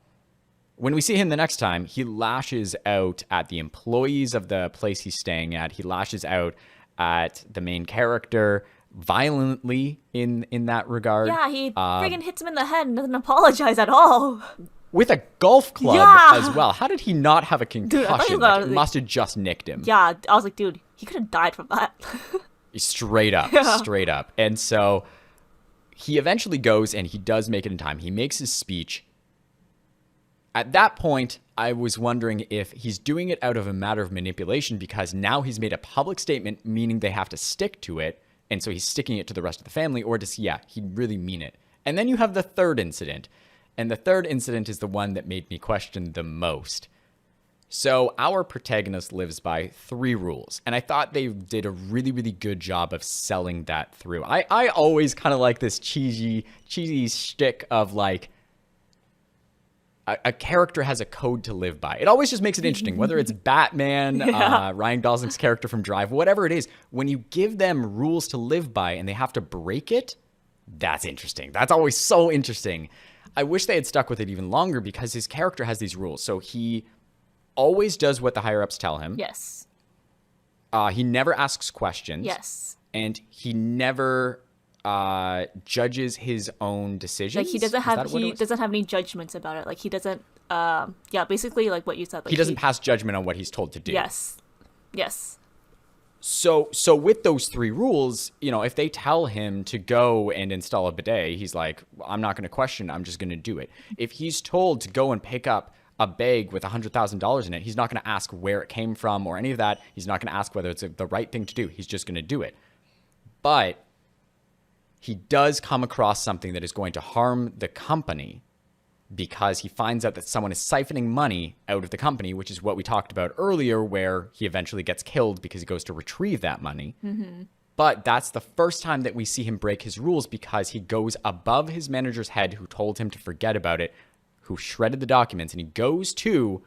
When we see him the next time, he lashes out at the employees of the place he's staying at. He lashes out at the main character violently in that regard. Yeah, he friggin' hits him in the head and doesn't apologize at all. With a golf club as well. How did he not have a concussion? Dude, it must have just nicked him. Yeah, I was like, dude, he could have died from that. Straight up. And so he eventually goes and he does make it in time. He makes his speech. At that point, I was wondering if he's doing it out of a matter of manipulation because now he's made a public statement, meaning they have to stick to it. And so he's sticking it to the rest of the family, or does he really mean it? And then you have the third incident. And the third incident is the one that made me question the most. So our protagonist lives by 3 rules. And I thought they did a really, really good job of selling that through. I always kind of like this cheesy shtick of like, a character has a code to live by. It always just makes it interesting, whether it's Batman, Ryan Gosling's character from Drive, whatever it is. When you give them rules to live by and they have to break it, that's interesting. That's always so interesting. I wish they had stuck with it even longer because his character has these rules. So he always does what the higher-ups tell him. Yes. He never asks questions. Yes. And he never judges his own decisions. Like he doesn't have any judgments about it. Like he doesn't basically like what you said. Like he doesn't pass judgment on what he's told to do. Yes. So with those 3 rules, if they tell him to go and install a bidet, he's like, I'm not going to question, I'm just going to do it. If he's told to go and pick up a bag with $100,000 in it, he's not going to ask where it came from or any of that. He's not going to ask whether it's the right thing to do. He's just going to do it. But he does come across something that is going to harm the company because he finds out that someone is siphoning money out of the company, which is what we talked about earlier, where he eventually gets killed because he goes to retrieve that money. Mm-hmm. But that's the first time that we see him break his rules because he goes above his manager's head, who told him to forget about it, who shredded the documents, and he goes to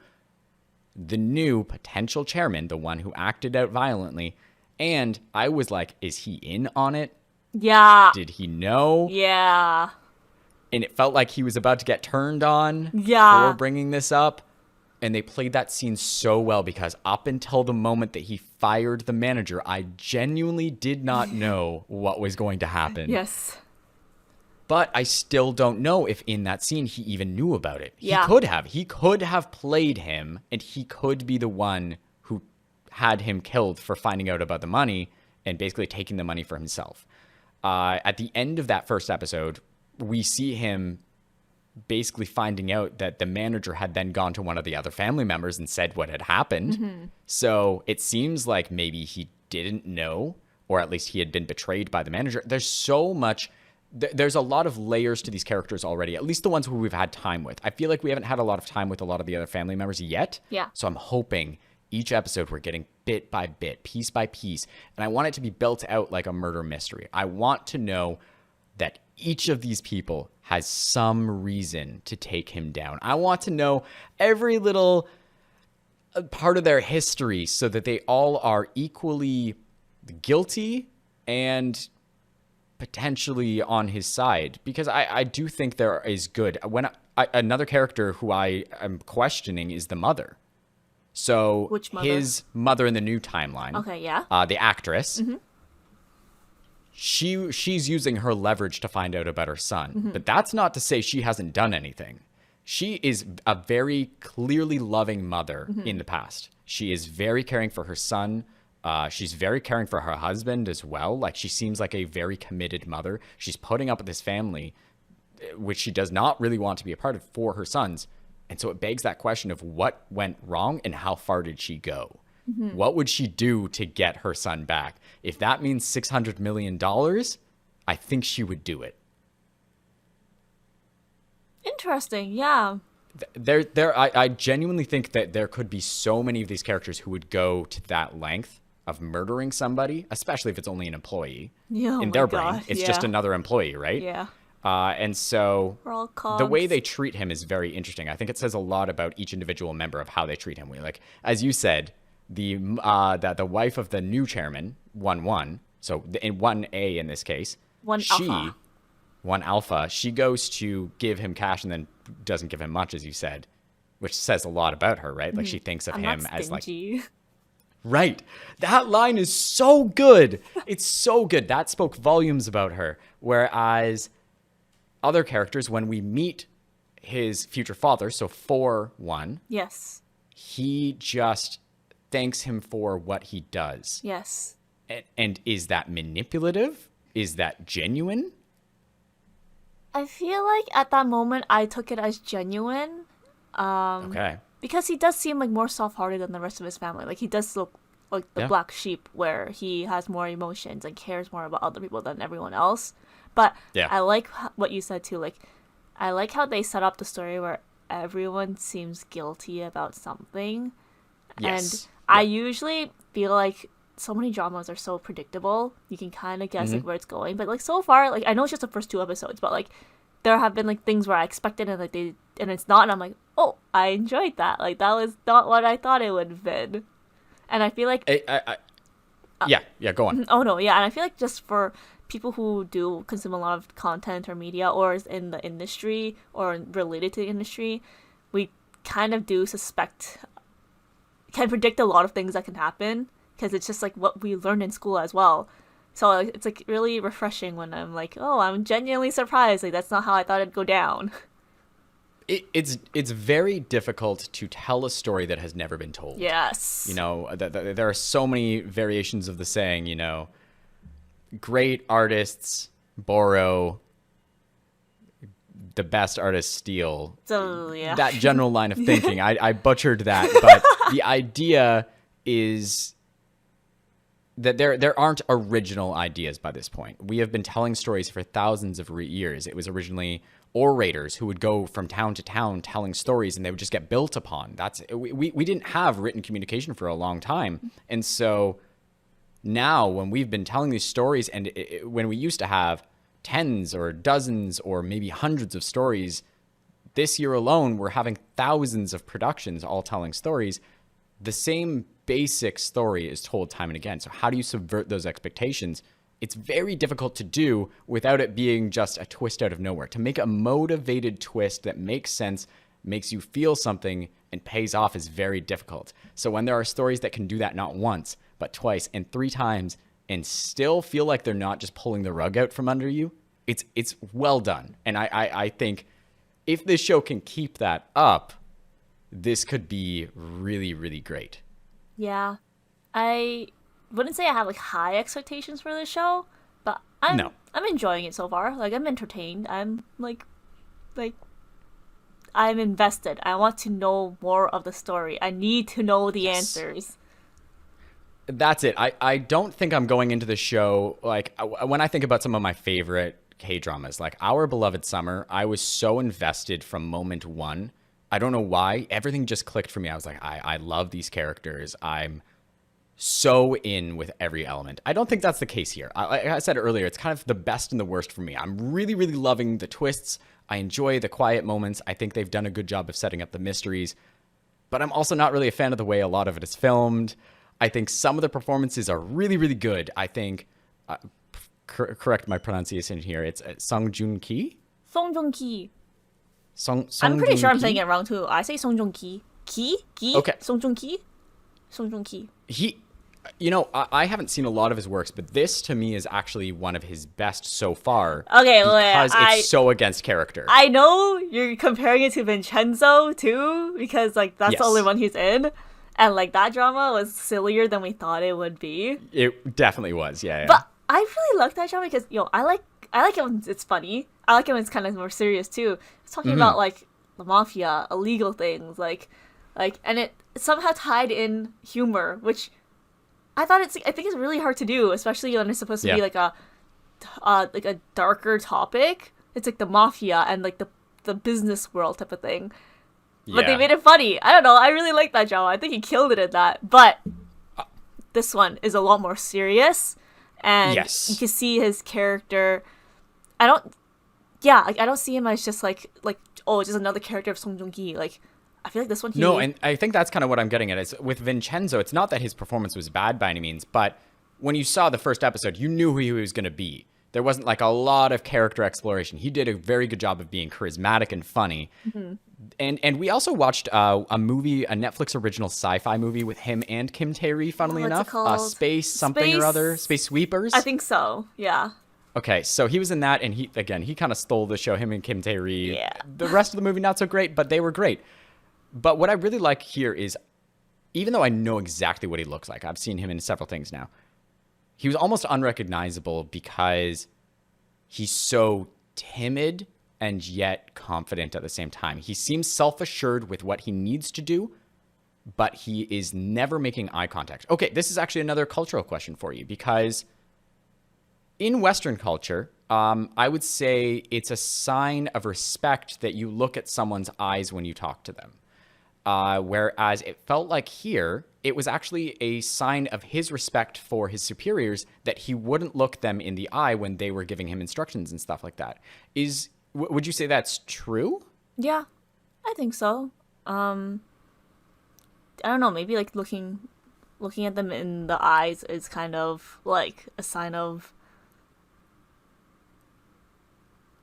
the new potential chairman, the one who acted out violently. And I was like, is he in on it? Yeah. Did he know? Yeah. And it felt like he was about to get turned on for bringing this up. And they played that scene so well because up until the moment that he fired the manager, I genuinely did not know what was going to happen. Yes. But I still don't know if in that scene he even knew about it. Yeah. He could have played him, and he could be the one who had him killed for finding out about the money and basically taking the money for himself. At the end of that first episode, we see him basically finding out that the manager had then gone to one of the other family members and said what had happened. Mm-hmm. So it seems like maybe he didn't know, or at least he had been betrayed by the manager. There's so much... There's a lot of layers to these characters already, at least the ones who we've had time with. I feel like we haven't had a lot of time with a lot of the other family members yet. Yeah. So I'm hoping each episode we're getting bit by bit, piece by piece. And I want it to be built out like a murder mystery. I want to know that each of these people has some reason to take him down. I want to know every little part of their history so that they all are equally guilty and potentially on his side, because I do think there is good. Another character who I am questioning is the mother. So which mother? His mother in the new timeline. Okay, yeah. The actress. Mm-hmm. She's using her leverage to find out about her son. Mm-hmm. But that's not to say she hasn't done anything. She is a very clearly loving mother in the past. She is very caring for her son. She's very caring for her husband as well. Like, she seems like a very committed mother. She's putting up with this family, which she does not really want to be a part of, for her sons. And so it begs that question of what went wrong and how far did she go? Mm-hmm. What would she do to get her son back? If that means $600 million, I think she would do it. Interesting, yeah. I genuinely think that there could be so many of these characters who would go to that length of murdering somebody, especially if it's only an employee. Yeah, in their brain, it's just another employee, right? Yeah. And so we're all cogs. The way they treat him is very interesting. I think it says a lot about each individual member of how they treat him. Like, as you said, the wife of the new chairman, 1-1, so in 1A in this case, one alpha, she goes to give him cash and then doesn't give him much, as you said, which says a lot about her, right? Like, she thinks of him as like... Right. That line is so good. It's so good. That spoke volumes about her. Whereas other characters, when we meet his future father, so 4-1, yes, he just thanks him for what he does. Yes. And is that manipulative? Is that genuine? I feel like at that moment I took it as genuine. Okay. Because he does seem like more soft-hearted than the rest of his family. Like, he does look like the black sheep, where he has more emotions and cares more about other people than everyone else. But I like what you said too. Like, I like how they set up the story where everyone seems guilty about something. Yes. And I usually feel like so many dramas are so predictable. You can kind of guess like where it's going. But like, so far, like, I know it's just the first 2 episodes, but like, there have been like things where I expected and like and it's not, and I'm like, oh, I enjoyed that. Like, that was not what I thought it would have been. And I feel like go on. Oh no, yeah, and I feel like just for people who do consume a lot of content or media, or is in the industry or related to the industry, we kind of do can predict a lot of things that can happen, because it's just like what we learned in school as well. So it's like really refreshing when I'm like, oh, I'm genuinely surprised. Like that's not how I thought it'd go down. It's very difficult to tell a story that has never been told. Yes. There are so many variations of the saying, great artists borrow, the best artists steal. So yeah. That general line of thinking, I butchered that, but the idea is that there aren't original ideas by this point. We have been telling stories for thousands of years. It was originally orators who would go from town to town telling stories, and they would just get built upon. We didn't have written communication for a long time. And so now when we've been telling these stories, and when we used to have tens or dozens or maybe hundreds of stories, this year alone, we're having thousands of productions all telling stories. The same basic story is told time and again. So how do you subvert those expectations? It's very difficult to do without it being just a twist out of nowhere. To make a motivated twist that makes sense, makes you feel something, and pays off is very difficult. So when there are stories that can do that not once, but twice and 3 times, and still feel like they're not just pulling the rug out from under you, it's well done. And I think if this show can keep that up, this could be really, really great. Yeah. I wouldn't say I have like high expectations for this show, but I'm enjoying it so far. Like I'm entertained. I'm like I'm invested. I want to know more of the story. I need to know the answers. That's it. I don't think I'm going into the show like when I think about some of my favorite K-dramas, like Our Beloved Summer, I was so invested from moment one. I don't know why. Everything just clicked for me. I was like, I love these characters. I'm so in with every element. I don't think that's the case here. Like I said earlier, it's kind of the best and the worst for me. I'm really, really loving the twists. I enjoy the quiet moments. I think they've done a good job of setting up the mysteries. But I'm also not really a fan of the way a lot of it is filmed. I think some of the performances are really, really good. I think, correct my pronunciation here, it's Song Joong Ki? Song Joong Ki. I'm pretty sure I'm saying it wrong too. I say Song Joong Ki. Ki? Okay. Song Joong Ki? Song Joong Ki. I haven't seen a lot of his works, but this to me is actually one of his best so far. Okay, because it's so against character. I know you're comparing it to Vincenzo too, because like that's the only one he's in, and like that drama was sillier than we thought it would be. It definitely was, yeah. But I really like that drama because I like it when it's funny. I like it when it's kind of more serious too. It's talking about like the mafia, illegal things, like, and it somehow tied in humor, which I think it's really hard to do, especially when it's supposed to be like a darker topic. It's like the mafia and like the business world type of thing. Yeah. But they made it funny. I don't know. I really like that drama. I think he killed it at that. But this one is a lot more serious, and you can see his character. I don't see him as just like just another character of Song Joong Ki. Like I feel like this one. No, and I think that's kind of what I'm getting at. Is with Vincenzo, it's not that his performance was bad by any means, but when you saw the first episode, you knew who he was going to be. There wasn't like a lot of character exploration. He did a very good job of being charismatic and funny. Mm-hmm. And we also watched a movie, a Netflix original sci-fi movie with him and Kim Tae-ri, funnily enough. Space something or other. Space Sweepers? I think so, yeah. Okay, so he was in that, and he kind of stole the show, him and Kim Tae-ri. Yeah. The rest of the movie, not so great, but they were great. But what I really like here is, even though I know exactly what he looks like, I've seen him in several things now, he was almost unrecognizable because he's so timid and yet confident at the same time. He seems self-assured with what he needs to do, but he is never making eye contact. Okay, this is actually another cultural question for you, because in Western culture, I would say it's a sign of respect that you look at someone's eyes when you talk to them. Whereas it felt like here, it was actually a sign of his respect for his superiors that he wouldn't look them in the eye when they were giving him instructions and stuff like that. Would you say that's true? Yeah, I think so. I don't know, maybe like looking at them in the eyes is kind of like a sign of,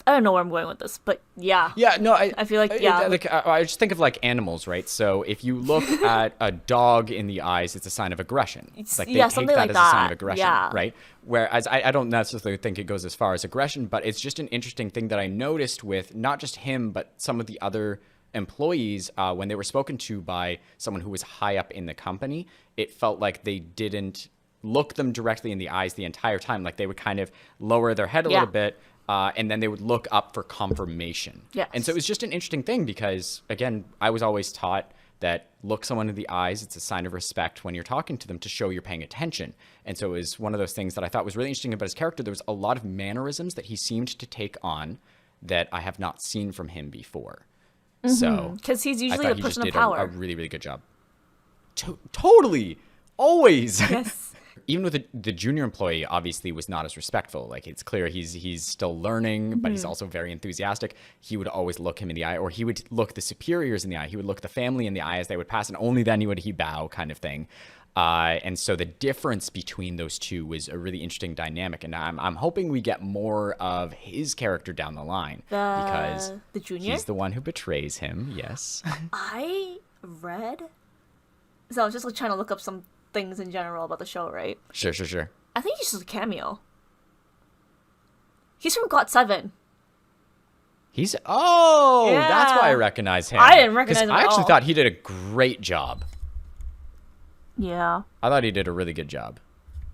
I don't know where I'm going with this, but yeah. Yeah, no, I feel like, yeah. I just think of like animals, right? So if you look at a dog in the eyes, it's a sign of aggression. Like they take something that like as a sign of that. aggression, Yeah. right? Whereas I don't necessarily think it goes as far as aggression, but it's just an interesting thing that I noticed with not just him, but some of the other employees when they were spoken to by someone who was high up in the company. It felt like they didn't look them directly in the eyes the entire time. Like they would kind of lower their head a little bit. And then they would look up for confirmation. Yes. And so it was just an interesting thing because, again, I was always taught that look someone in the eyes, it's a sign of respect when you're talking to them to show you're paying attention. And so it was one of those things that I thought was really interesting about his character. There was a lot of mannerisms that he seemed to take on that I have not seen from him before. So Because he's I usually thought the he just person of did power. a really, really good job. Totally. Always. Yes. Even with the junior employee, obviously was not as respectful. Like it's clear he's still learning, but he's also very enthusiastic. He would always look him in the eye, or he would look the superiors in the eye. He would look the family in the eye as they would pass, and only then he bow, kind of thing. And so the difference between those two was a really interesting dynamic, and I'm hoping we get more of his character down the line because The junior? he's the one who betrays him. Yes. I read. So I was just like trying to look up some things in general about the show, right? Sure. I think he's just a cameo. He's from GOT7. That's why I Yeah. recognize him. I didn't recognize 'Cause him I at actually all. thought he did a great job. Yeah. I thought he did a really good job.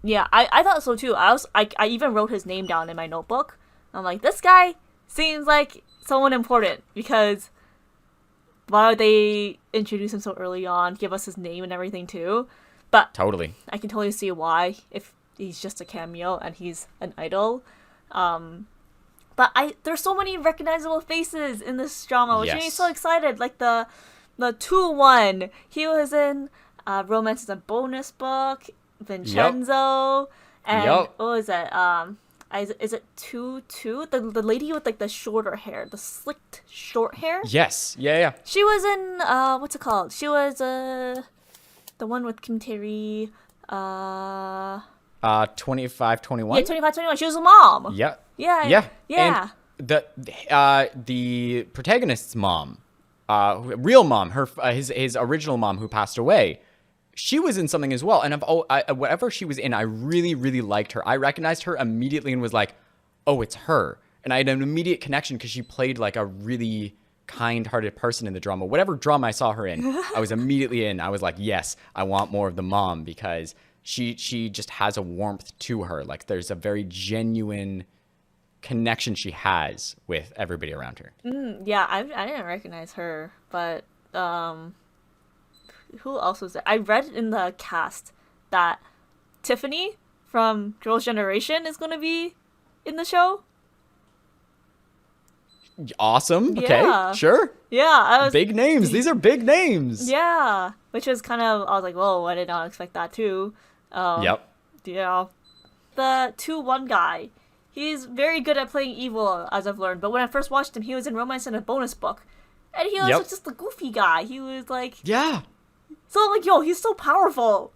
Yeah, I thought so too. I even wrote his name down in my notebook. I'm like, this guy seems like someone important because why would they introduce him so early on, give us his name and everything too? But Totally. I can totally see why if he's just a cameo and he's an idol. But there's so many recognizable faces in this drama, which made me Yes. so excited. Like the 2-1, he was in Romance is a Bonus Book, Vincenzo, and Yup. what was it? Is it 2-2? The lady with like the shorter hair, the slicked short hair. Yes. Yeah. She was in what's it called? She was the one with Kim Tae-ri. 25, 21. Yeah, 25-21. She was a mom. Yeah. Yeah. And the protagonist's mom, real mom, his original mom who passed away, she was in something as well. And whatever she was in, I really, really liked her. I recognized her immediately and was like, oh, it's her. And I had an immediate connection because she played like a really kind-hearted person in the drama. Whatever drama I saw her in, I was immediately in. I was like, yes, I want more of the mom because she just has a warmth to her. Like there's a very genuine connection she has with everybody around her. Yeah, I didn't recognize her, but who else was there? I read in the cast that Tiffany from Girls' Generation is going to be in the show. Awesome. Okay. Yeah. Sure. Yeah, I was Big names. These are big names. Yeah, which was kind of I was like, whoa, I did not expect that too. Yep. Yeah, the 2-1 guy. He's very good at playing evil, as I've learned. But when I first watched him, he was in Romance in a Bonus Book, and he was Yep. just a goofy guy. He was like, Yeah. so I'm like, yo, he's so powerful.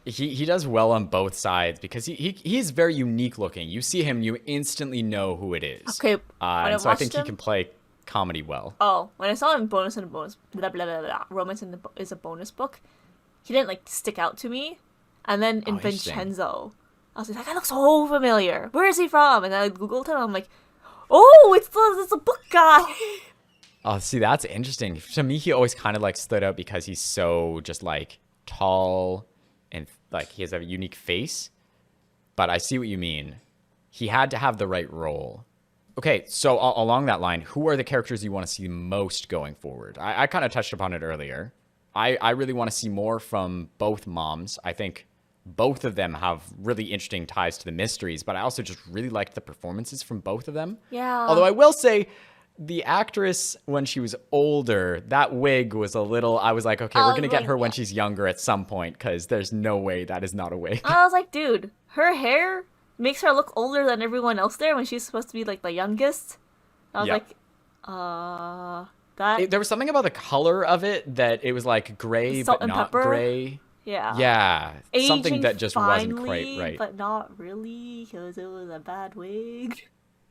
He does well on both sides because he's very unique looking. You see him, you instantly know who it is. Okay, when and so I think watched him- he can play comedy well. Oh, when I saw him in blah blah blah blah, Romance is a Bonus Book, he didn't like stick out to me. And then in interesting. Vincenzo, I was like, that looks so familiar. Where is he from? And then I googled him. I'm like, oh, it's the book guy. Oh, see, that's interesting. To me, he always kind of like stood out because he's so just like tall and like he has a unique face. But I see what you mean. He had to have the right role. Okay, so along that line, who are the characters you want to see most going forward? I kind of touched upon it earlier. I really want to see more from both moms. I think both of them have really interesting ties to the mysteries, but I also just really liked the performances from both of them. Yeah. Although I will say, the actress, when she was older, that wig was a little, I was like, okay, we're going to get her when she's younger at some point, because there's no way that is not a wig. I was like, dude, her hair makes her look older than everyone else there when she's supposed to be like the youngest. I was Yep. like, that, There was something about the color of it that it was like gray, Salt but and not pepper? gray. yeah. Yeah, something Aging that just wasn't finely, quite right. but not really, because it was a bad wig.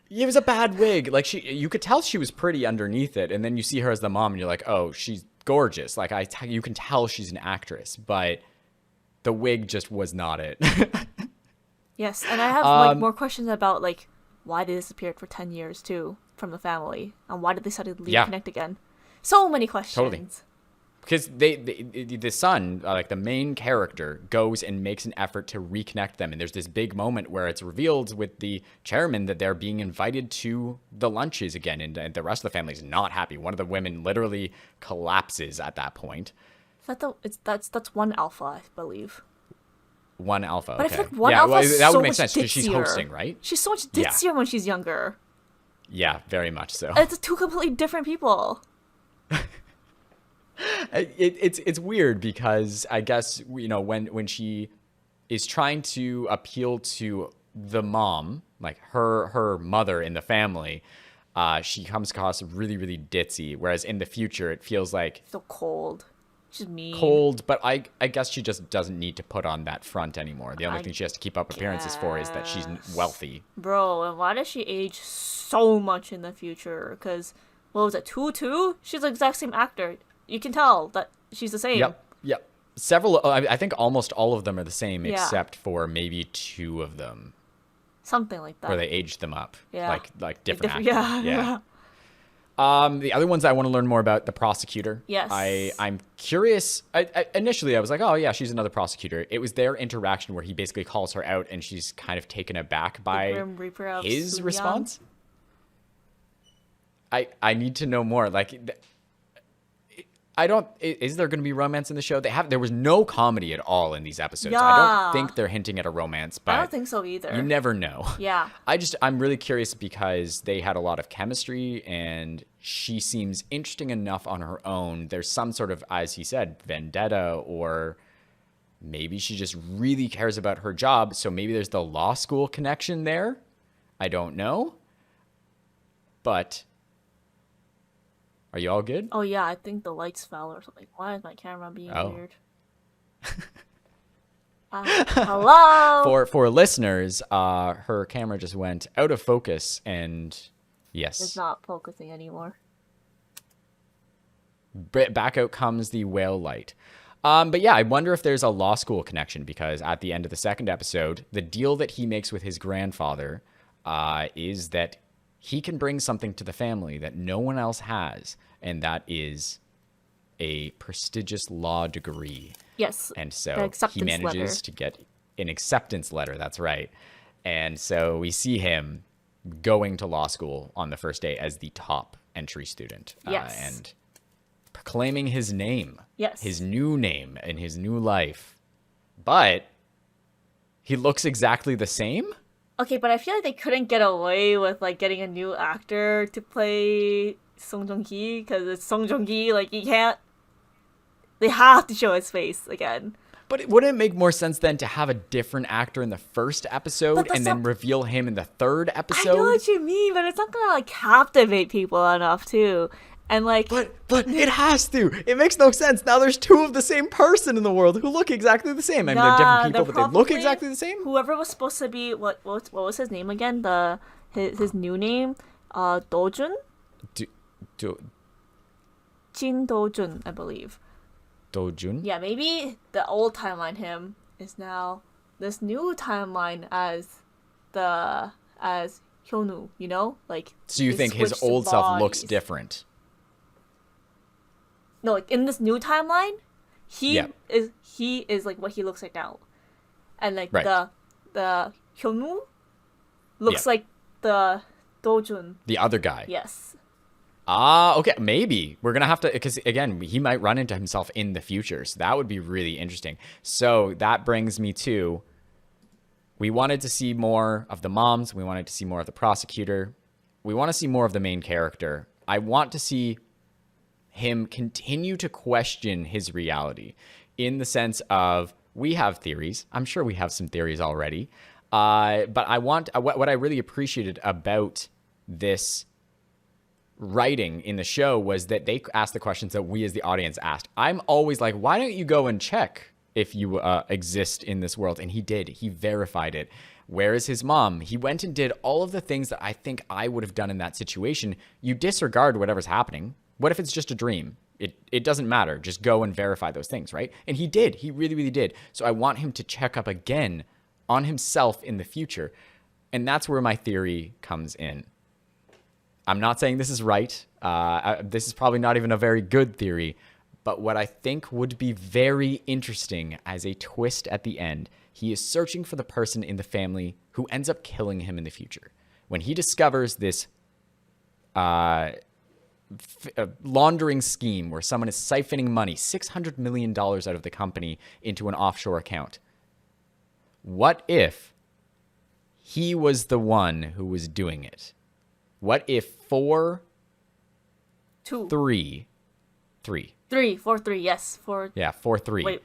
It was a bad wig. Like you could tell she was pretty underneath it, and then you see her as the mom, and you're like, oh, she's gorgeous. Like you can tell she's an actress, but the wig just was not it. Yes, and I have like more questions about like why they disappeared for 10 years too from the family, and why did they suddenly reconnect again? So many questions. Totally. Because the son, like the main character, goes and makes an effort to reconnect them. And there's this big moment where it's revealed with the chairman that they're being invited to the lunches again. And the rest of the family is not happy. One of the women literally collapses at that point. That's one alpha, I believe. One alpha, but okay. I feel like one alpha is that so would make much sense because she's ditzier. hosting, right? She's so much ditzier when she's younger. Yeah, very much so. And it's two completely different people. It's weird because I guess, you know, when she is trying to appeal to the mom, like her mother in the family, she comes across really, really ditzy. Whereas in the future, it feels like so cold. She's mean. Cold, but I guess she just doesn't need to put on that front anymore. The only thing she has to keep up appearances for is that she's wealthy. Bro, and why does she age so much in the future? Because, what was it, 2-2? She's the exact same actor. You can tell that she's the same. Yep. Several, I think almost all of them are the same except for maybe two of them. Something like that. Where they aged them up. Yeah. Like different actors. Yeah. The other ones I want to learn more about, the prosecutor. Yes. I'm curious. Initially, I was like, oh, yeah, she's another prosecutor. It was their interaction where he basically calls her out and she's kind of taken aback by his response. I need to know more. Like, is there going to be romance in the show? There was no comedy at all in these episodes. Yeah. I don't think they're hinting at a romance, but I don't think so either. You never know. Yeah. I'm really curious because they had a lot of chemistry and she seems interesting enough on her own. There's some sort of, as he said, vendetta, or maybe she just really cares about her job. So maybe there's the law school connection there. I don't know. But are you all good? Oh, yeah, I think the lights fell or something. Why is my camera being weird? Hello? For listeners, her camera just went out of focus and yes. It's not focusing anymore. Back out comes the whale light. But yeah, I wonder if there's a law school connection because at the end of the second episode, the deal that he makes with his grandfather is that he can bring something to the family that no one else has, and that is a prestigious law degree. Yes. And so he manages to get an acceptance letter. That's right. And so we see him going to law school on the first day as the top entry student. Yes. And proclaiming his name. Yes. His new name in his new life. But he looks exactly the same. Okay, but I feel like they couldn't get away with like getting a new actor to play Song Joong-ki because it's Song Joong-ki. Like you can't. They have to show his face again. But wouldn't it make more sense then to have a different actor in the first episode and then reveal him in the third episode? I know what you mean, but it's not gonna like captivate people enough too. And like, but it has to. It makes no sense. Now there's two of the same person in the world who look exactly the same. I mean, they're different people, but they look exactly the same. Whoever was supposed to be what was his name again? His new name, Dojun. Jin Dojun, I believe. Dojun. Yeah, maybe the old timeline him is now this new timeline as Hyunwoo. You know, like. So you think his old self looks different? No, like in this new timeline, he is like what he looks like now, and like the Hyunwoo looks like the Dojun, the other guy. Yes. Okay, maybe we're gonna have to, because again, he might run into himself in the future, so that would be really interesting. So that brings me to, we wanted to see more of the moms, we wanted to see more of the prosecutor, we want to see more of the main character. I want to see him continue to question his reality in the sense of, we have theories. I'm sure we have some theories already. But I want, what I really appreciated about this writing in the show was that they asked the questions that we as the audience asked. I'm always like, why don't you go and check if you exist in this world? And he did. He verified it. Where is his mom? He went and did all of the things that I think I would have done in that situation. You disregard whatever's happening. What if it's just a dream? It doesn't matter. Just go and verify those things, right? And he did. He really, really did. So I want him to check up again on himself in the future. And that's where my theory comes in. I'm not saying this is right. This is probably not even a very good theory. But what I think would be very interesting as a twist at the end, he is searching for the person in the family who ends up killing him in the future. When he discovers this laundering scheme where someone is siphoning money, $600 million out of the company into an offshore account. What if he was the one who was doing it? What if 4, 2, 3, 4, 3, yes. 4. Yeah, 4, 3. Wait,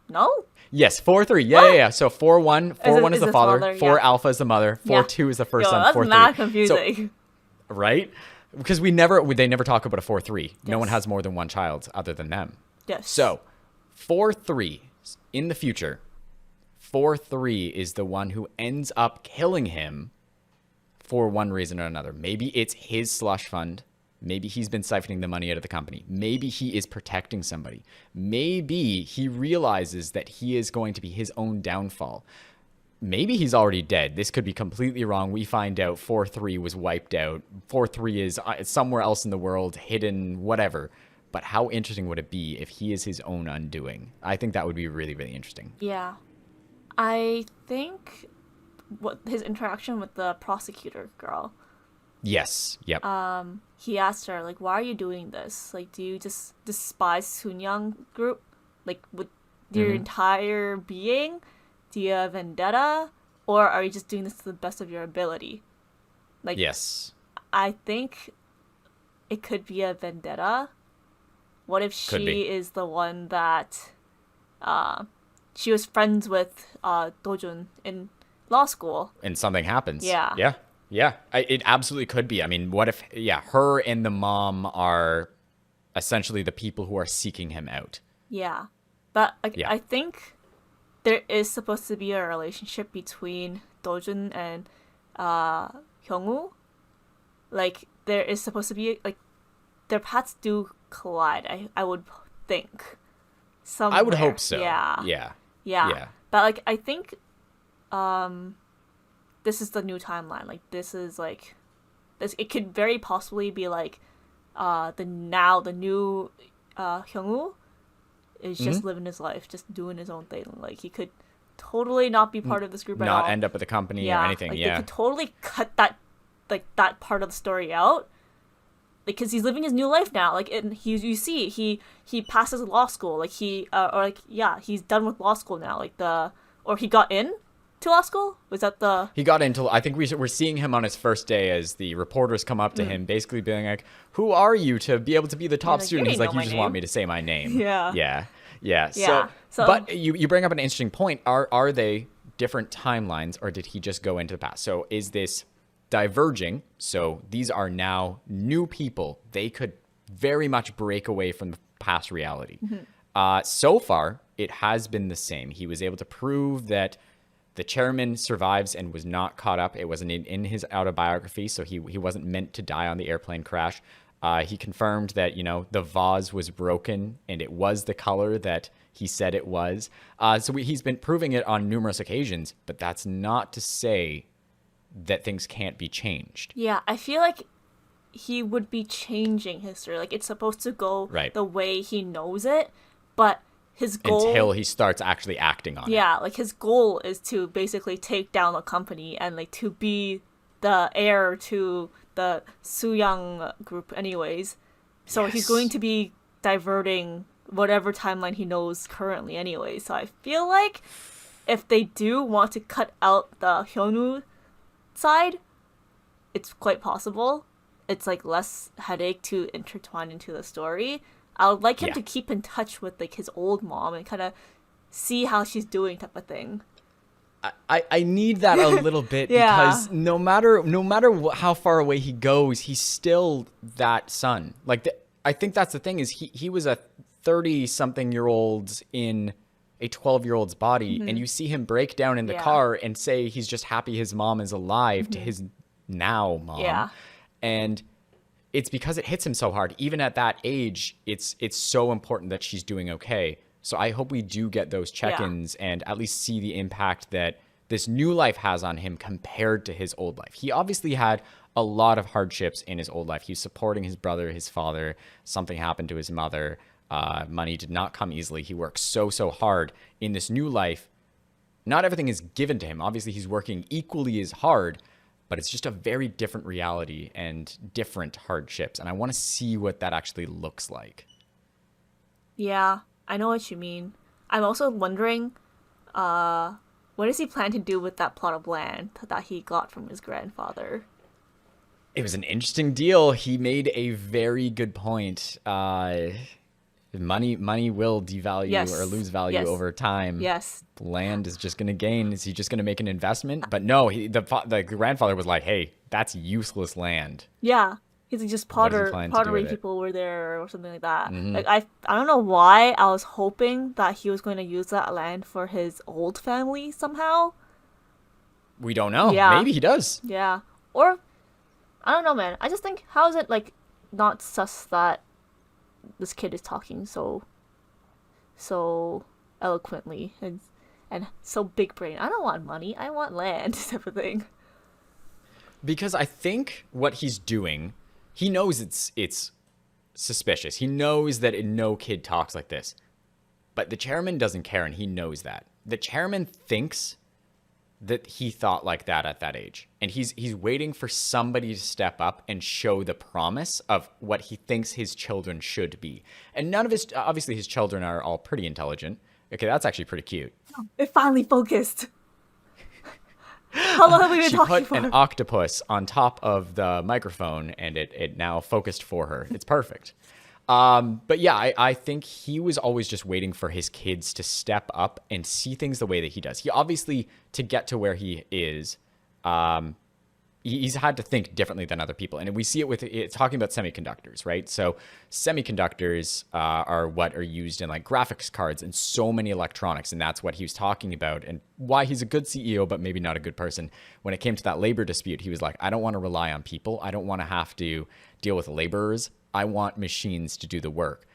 no? Yes, 4, 3. What? Yeah. So 4, 1. 4, 1 is the father. 4, yeah. Alpha is the mother. 4, 2 is the first son. That's 4, 3. mad confusing. So, right? Because they never talk about a 4, 3. Yes. No one has more than one child other than them. Yes. So 4, 3 in the future. 4, 3 is the one who ends up killing him for one reason or another. Maybe it's his slush fund. Maybe he's been siphoning the money out of the company. Maybe he is protecting somebody. Maybe he realizes that he is going to be his own downfall. Maybe he's already dead. This could be completely wrong. We find out 4, 3 was wiped out. 4, 3 is somewhere else in the world, hidden, whatever. But how interesting would it be if he is his own undoing? I think that would be really, really interesting. Yeah. I think what his interaction with the prosecutor girl. Yes. Yep. He asked her, like, why are you doing this? Like, do you just despise Sunyang group? Like, with your entire being? Do you have vendetta? Or are you just doing this to the best of your ability? Like, yes. I think it could be a vendetta. What if she is the one that she was friends with Dojun in law school? And something happens. Yeah. Yeah. Yeah. It absolutely could be. I mean, what if, her and the mom are essentially the people who are seeking him out. Yeah. But I think there is supposed to be a relationship between Dojun and Hyungwoo. Like, there is supposed to be, like, their paths do collide, I would think. Somewhere. I would hope so. Yeah. But, like, I think this is the new timeline. Like, this is, like, it could very possibly be, like, the new Hyungwoo is just living his life, just doing his own thing. Like, he could totally not be part of this group at all. Not end up at the company or anything. Like, they could totally cut that part of the story out. Because he's living his new life now. Like, you see, he passes law school. Like, he's done with law school now. Like, or he got in to law school? Was that the... He got into... I think we're seeing him on his first day as the reporters come up to him, basically being like, who are you to be able to be the top student? He's like, you just want me to say my name. Yeah. So, but you bring up an interesting point. Are they different timelines, or did he just go into the past? So is this diverging? So these are now new people. They could very much break away from the past reality. So far, it has been the same. He was able to prove that the chairman survives and was not caught up. It wasn't in his autobiography, so he wasn't meant to die on the airplane crash. He confirmed that, the vase was broken and it was the color that he said it was. So he's been proving it on numerous occasions, but that's not to say that things can't be changed. Yeah, I feel like he would be changing history. Like, it's supposed to go the way he knows it, but his goal... Until he starts actually acting on it. Yeah, like, his goal is to basically take down the company and, like, to be the heir to the Suyang group anyways. So he's going to be diverting whatever timeline he knows currently anyway. So I feel like if they do want to cut out the Hyunwoo side, it's quite possible. It's, like, less headache to intertwine into the story. I would like him to keep in touch with, like, his old mom and kind of see how she's doing type of thing. I need that a little bit because no matter how far away he goes, he's still that son. Like, I think that's the thing is he was a 30-something-year-old in a 12-year-old's body, and you see him break down in the car and say he's just happy his mom is alive to his now mom. Yeah. And it's because it hits him so hard. Even at that age, it's so important that she's doing okay. So I hope we do get those check-ins and at least see the impact that this new life has on him compared to his old life. He obviously had a lot of hardships in his old life. He was supporting his brother, his father. Something happened to his mother. Money did not come easily. He worked so hard. In this new life, not everything is given to him. Obviously, he's working equally as hard, but it's just a very different reality and different hardships. And I want to see what that actually looks like. Yeah, I know what you mean. I'm also wondering, what does he plan to do with that plot of land that he got from his grandfather? It was an interesting deal. He made a very good point. Money will devalue or lose value over time. Yes. Land is just going to gain. Is he just going to make an investment? But no, the grandfather was like, hey, that's useless land. Yeah. He's like, just pottery people were there or something like that. Like I don't know why I was hoping that he was going to use that land for his old family somehow. We don't know. Yeah. Maybe he does. Yeah. Or I don't know, man. I just think, how is it like not sus that this kid is talking so eloquently and so big brain? I don't want money. I want land, type of thing. Because I think what he's doing, he knows it's suspicious. He knows that no kid talks like this. But the chairman doesn't care, and he knows that. The chairman thinks that he thought like that at that age. And he's waiting for somebody to step up and show the promise of what he thinks his children should be. And none of his, obviously his children are all pretty intelligent. Okay, that's actually pretty cute. It finally focused. How long have we been talking for? She put an octopus on top of the microphone, and it now focused for her. It's perfect. But yeah, I think he was always just waiting for his kids to step up and see things the way that he does. He obviously, to get to where he is, he's had to think differently than other people. And we see it with talking about semiconductors, right? So semiconductors are what are used in like graphics cards and so many electronics. And that's what he was talking about and why he's a good CEO, but maybe not a good person. When it came to that labor dispute, he was like, I don't want to rely on people. I don't want to have to deal with laborers. I want machines to do the work.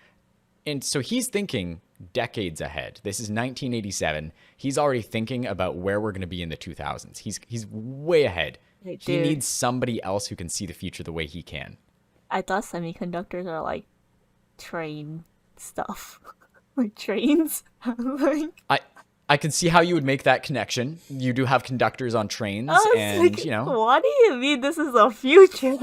And so he's thinking decades ahead. This is 1987. He's already thinking about where we're going to be in the 2000s. He's way ahead. Hey, he needs somebody else who can see the future the way he can. I thought semiconductors are like train stuff. Like trains. Like I can see how you would make that connection. You do have conductors on trains, and like, what do you mean this is the future?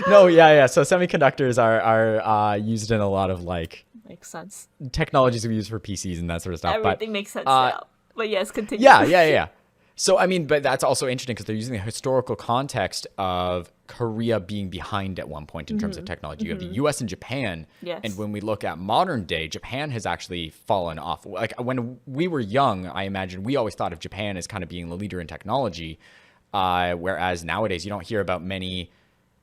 No, yeah. So semiconductors are used in a lot of like Makes sense. technologies we use for PCs and that sort of stuff. Everything makes sense now. But yes, continue. Yeah. So I mean, but that's also interesting because they're using the historical context of Korea being behind at one point in terms of technology. You have the U.S. and Japan, and when we look at modern day, Japan has actually fallen off. Like when we were young, I imagine we always thought of Japan as kind of being the leader in technology, whereas nowadays you don't hear about many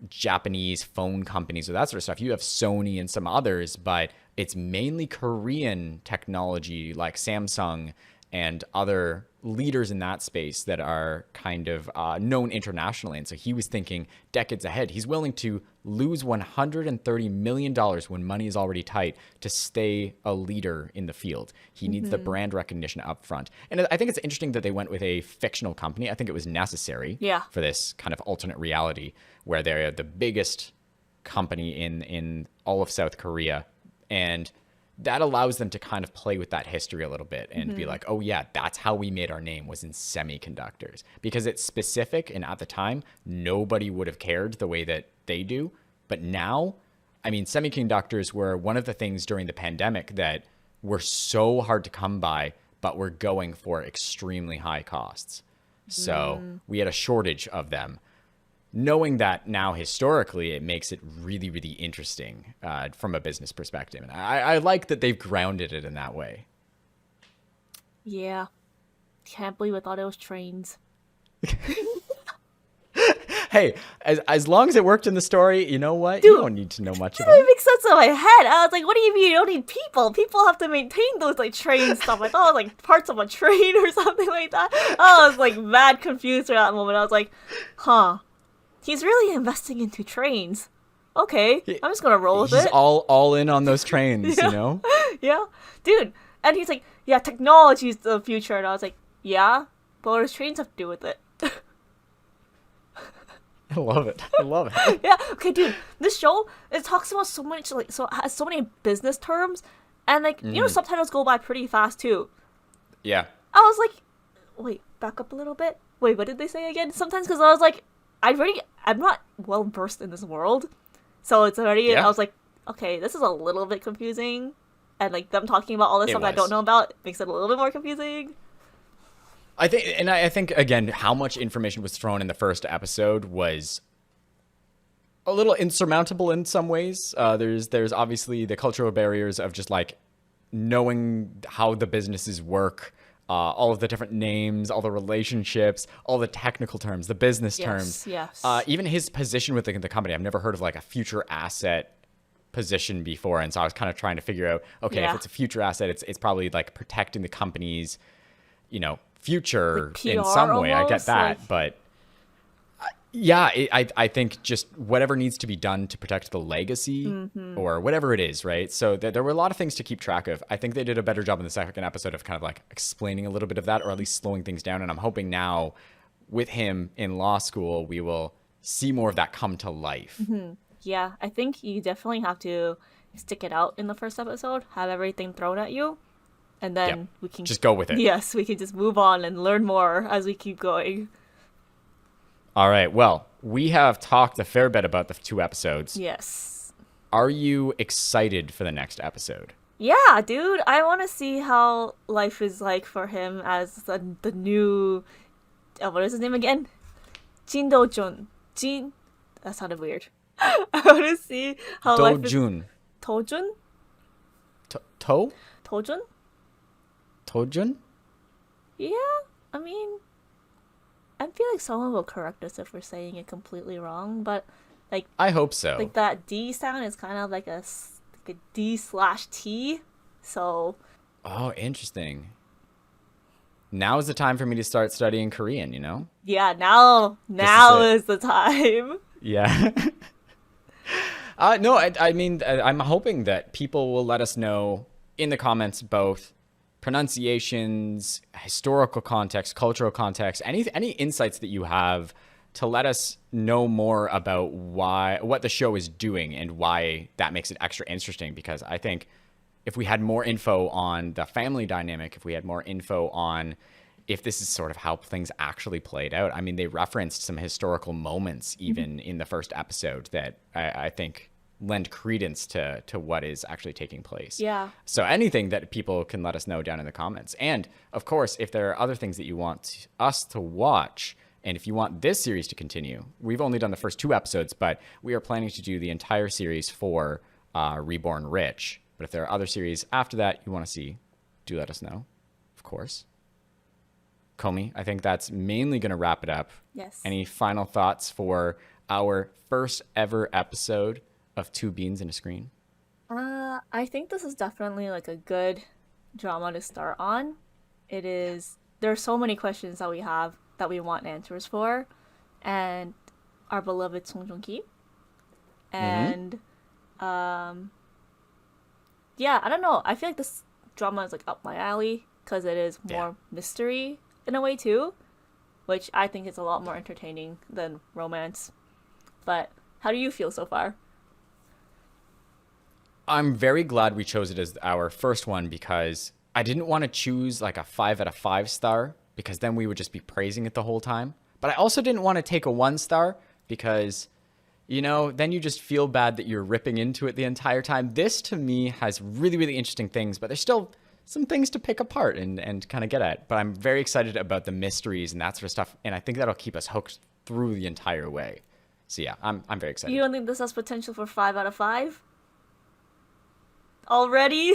Japanese phone companies or that sort of stuff. You have Sony and some others, but it's mainly Korean technology like Samsung and other leaders in that space that are kind of known internationally. And so he was thinking decades ahead. He's willing to lose $130 million when money is already tight to stay a leader in the field. He needs the brand recognition up front. And I think it's interesting that they went with a fictional company. I think it was necessary for this kind of alternate reality where they're the biggest company in all of South Korea. And that allows them to kind of play with that history a little bit and be like, oh yeah, that's how we made our name, was in semiconductors, because it's specific. And at the time, nobody would have cared the way that they do. But now, I mean, semiconductors were one of the things during the pandemic that were so hard to come by, but were going for extremely high costs. So we had a shortage of them. Knowing that now historically, it makes it really, really interesting from a business perspective. And I like that they've grounded it in that way. Yeah. Can't believe I thought it was trains. Hey, as long as it worked in the story, you know what? Dude, you don't need to know much It about didn't it. make sense in my head. I was like, what do you mean you don't need people? People have to maintain those like train stuff. I thought it was like parts of a train or something like that. I was like mad confused at that moment. I was like, huh. He's really investing into trains. Okay, I'm just gonna roll with He's it. all in on those trains, you know? Yeah, dude. And he's like, yeah, technology's the future. And I was like, yeah, but what does trains have to do with it? I love it. I love it. Yeah, okay, dude. This show, it talks about so much, like, so it has so many business terms, and like, you know, subtitles go by pretty fast too. Yeah. I was like, wait, back up a little bit. Wait, what did they say again? Sometimes because I was like, I'm not well versed in this world, so it's already. Yeah. I was like, okay, this is a little bit confusing, and like them talking about all this It stuff I was. don't know about makes it a little bit more confusing. I think again, how much information was thrown in the first episode was a little insurmountable in some ways. There's obviously the cultural barriers of just like knowing how the businesses work, all of the different names, all the relationships, all the technical terms, the business terms. Yes. Even his position within the company. I've never heard of like a future asset position before, and so I was kind of trying to figure out, okay, Yeah. if it's a future asset, it's probably like protecting the company's, future Like in PR some way. I get almost, that, like- but yeah, I think just whatever needs to be done to protect the legacy or whatever it is, right? So there were a lot of things to keep track of. I think they did a better job in the second episode of kind of like explaining a little bit of that, or at least slowing things down. And I'm hoping now with him in law school, we will see more of that come to life. Yeah, I think you definitely have to stick it out in the first episode, have everything thrown at you, and then Yep. we can Just go with it. Yes, we can just move on and learn more as we keep going. All right. Well, we have talked a fair bit about the 2 episodes. Yes. Are you excited for the next episode? Yeah, dude, I want to see how life is like for him as the new. What is his name again? Jin Do-jun. Jin. That sounded weird. I want to see how life is. Dojun. Tojun? To? Tojun? Tojun? Yeah, I mean, I feel like someone will correct us if we're saying it completely wrong, but like I hope so. like that D sound is kind of like a D/T, so Oh, interesting. Now is the time for me to start studying Korean, you know? yeah, now it. is the time. Yeah. No, I mean, I'm hoping that people will let us know in the comments both pronunciations, historical context, cultural context, any insights that you have to let us know more about what the show is doing and why that makes it extra interesting. Because I think if we had more info on the family dynamic, if we had more info on if this is sort of how things actually played out. I mean, they referenced some historical moments even in the first episode that I think lend credence to what is actually taking place. Yeah. So anything that people can let us know down in the comments. And of course, if there are other things that you want us to watch, and if you want this series to continue, we've only done the first 2 episodes, but we are planning to do the entire series for Reborn Rich. But if there are other series after that you want to see, do let us know, of course. Qomi, I think that's mainly going to wrap it up. Yes. Any final thoughts for our first ever episode of 2 Beans and a Screen? I think this is definitely like a good drama to start on. It is. There are so many questions that we have that we want answers for, and our beloved Song Joong-ki, and yeah, I don't know. I feel like this drama is like up my alley because it is more mystery in a way too, which I think is a lot more entertaining than romance. But how do you feel so far? I'm very glad we chose it as our first one because I didn't want to choose like a 5 out of 5 star because then we would just be praising it the whole time. But I also didn't want to take a 1 star because, then you just feel bad that you're ripping into it the entire time. This to me has really, really interesting things, but there's still some things to pick apart and kind of get at. But I'm very excited about the mysteries and that sort of stuff. And I think that'll keep us hooked through the entire way. So yeah, I'm very excited. You don't think this has potential for 5 out of 5? Already?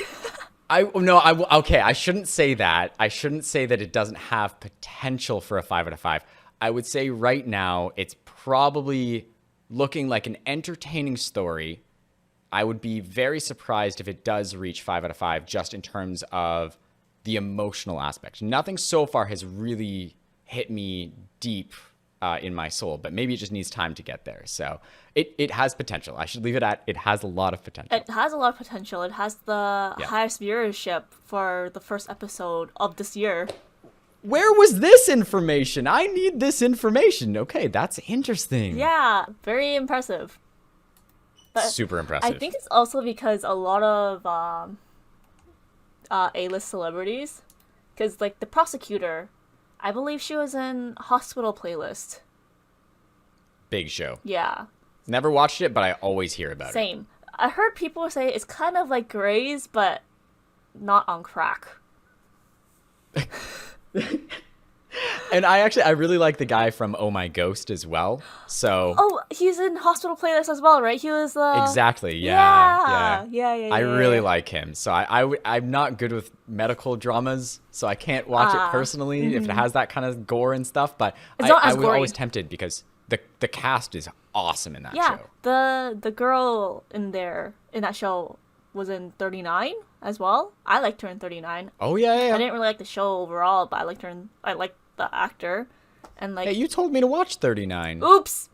Okay, I shouldn't say that. I shouldn't say that it doesn't have potential for a 5 out of 5. I would say right now it's probably looking like an entertaining story. I would be very surprised if it does reach 5 out of 5 just in terms of the emotional aspect. Nothing so far has really hit me deep in my soul, but maybe it just needs time to get there. So it has potential. I should leave it at it has a lot of potential. It has a lot of potential. It has the highest viewership for the first episode of this year. Where was this information? I need this information. Okay, that's interesting. Yeah, very impressive. But super impressive. I think it's also because a lot of A-list celebrities, because like the prosecutor, I believe she was in Hospital Playlist. Big show. Yeah. Never watched it, but I always hear about it. Same. I heard people say it's kind of like Grey's, but not on crack. And I really like the guy from Oh My Ghost as well. So he's in Hospital Playlist as well, right? He was exactly, yeah. Yeah. I really like him. So I'm not good with medical dramas, so I can't watch it personally if it has that kind of gore and stuff. But I was always tempted because the cast is awesome in that show. Yeah, the girl in that show was in 39 as well. I liked her in 39. Oh yeah. I didn't really like the show overall, but I liked her. I liked the actor, and like. Hey, you told me to watch 39. Oops.